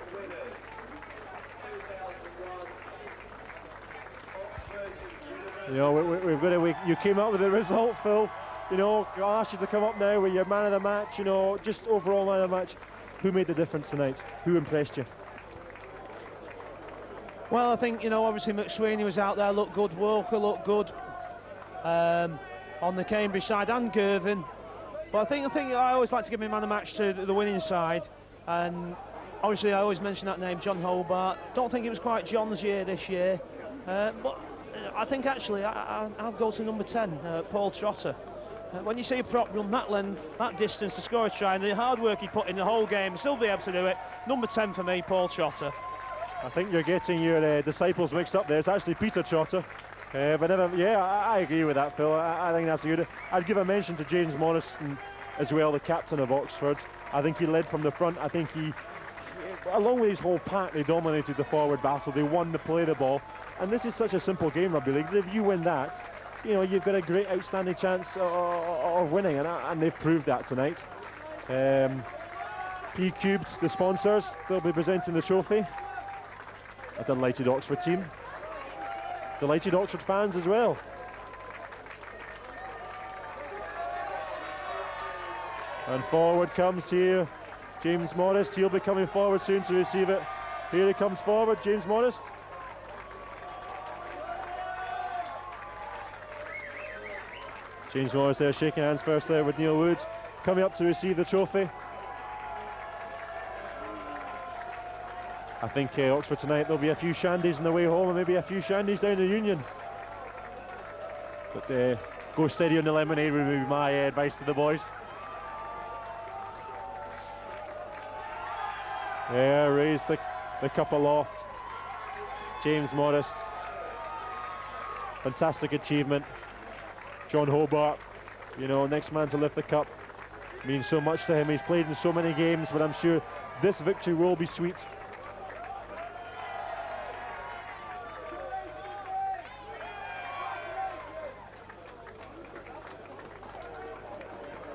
You know, you came up with the result, Phil. You know, I'll ask you to come up now with your man of the match. You know, just overall man of the match. Who made the difference tonight? Who impressed you?
Well, I think, you know, obviously McSweeney was out there, looked good. Walker looked good on the Cambridge side, and Gervin. But I think I always like to give my man of the match to the winning side. And obviously I always mention that name, John Hobart. Don't think it was quite John's year this year. But I think actually I'll go to number 10, Paul Trotter. When you see a prop run that length, that distance to score a try, and the hard work he put in the whole game, still be able to do it, number 10 for me, Paul Trotter.
I think you're getting your disciples mixed up there. It's actually Peter Trotter. But never, yeah, I agree with that, Phil. I think that's a good. I'd give a mention to James Morrison as well, the captain of Oxford. I think he led from the front. I think he, along with his whole pack, they dominated the forward battle. They won to play the ball. And this is such a simple game, Rugby League. If you win that, you know, you've got a great outstanding chance of winning, and they've proved that tonight. P Cubed, the sponsors, they'll be presenting the trophy. A delighted Oxford team. Delighted Oxford fans as well. And forward comes here James Morris. He'll be coming forward soon to receive it. Here he comes forward, James Morris. James Morris there shaking hands first there with Neil Wood, coming up to receive the trophy. I think Oxford tonight, there'll be a few shandies on the way home, and maybe a few shandies down the Union. But go steady on the lemonade would be my advice to the boys. Yeah, raise the cup aloft. James Morris, fantastic achievement. John Hobart, you know, next man to lift the cup, means so much to him. He's played in so many games, but I'm sure this victory will be sweet.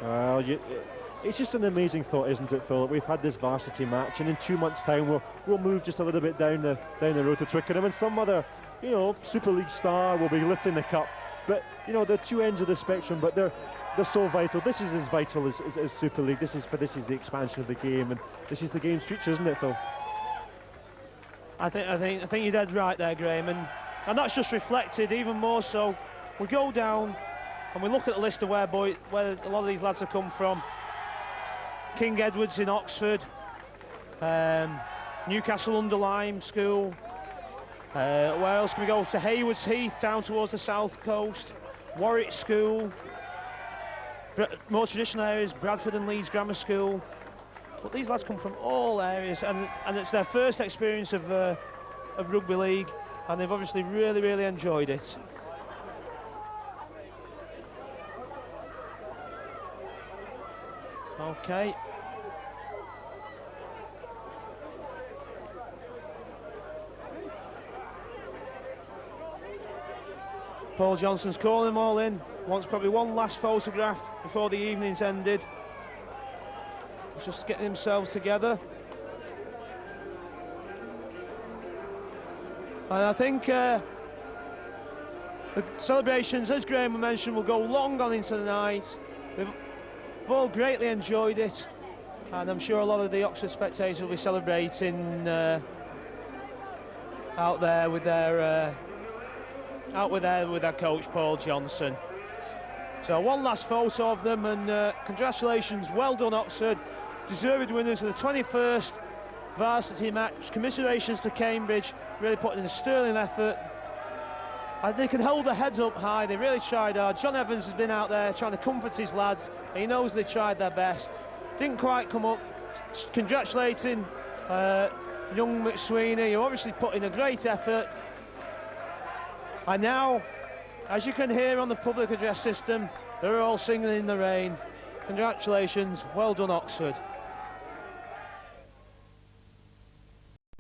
Well, it's just an amazing thought, isn't it, Phil? We've had this varsity match, and in 2 months' time we'll move just a little bit down the road to Twickenham, and some other, you know, Super League star will be lifting the cup. But you know, they're two ends of the spectrum, but they're so vital. This is as vital as Super League. This is the expansion of the game, and this is the game's future, isn't it, Phil?
I think you're dead right there, Graham, and that's just reflected even more so. We go down and we look at the list of where a lot of these lads have come from. King Edward's in Oxford, Newcastle under Lyme School. Where else can we go? To Haywards Heath, down towards the south coast. Warwick School. More traditional areas, Bradford and Leeds Grammar School. But these lads come from all areas, and it's their first experience of rugby league, and they've obviously really enjoyed it. Okay. Paul Johnson's calling them all in. Wants probably one last photograph before the evening's ended. He's just getting themselves together. And I think the celebrations, as Graham mentioned, will go long on into the night. We've all greatly enjoyed it, and I'm sure a lot of the Oxford spectators will be celebrating out there with their coach Paul Johnson. So one last photo of them, and congratulations, well done Oxford, deserved winners of the 21st varsity match. Commiserations to Cambridge, really putting in a sterling effort. And they can hold their heads up high, they really tried hard. John Evans has been out there trying to comfort his lads, and he knows they tried their best. Didn't quite come up. Congratulating young McSweeney, who obviously put in a great effort. And now, as you can hear on the public address system, they're all singing in the rain. Congratulations, well done Oxford.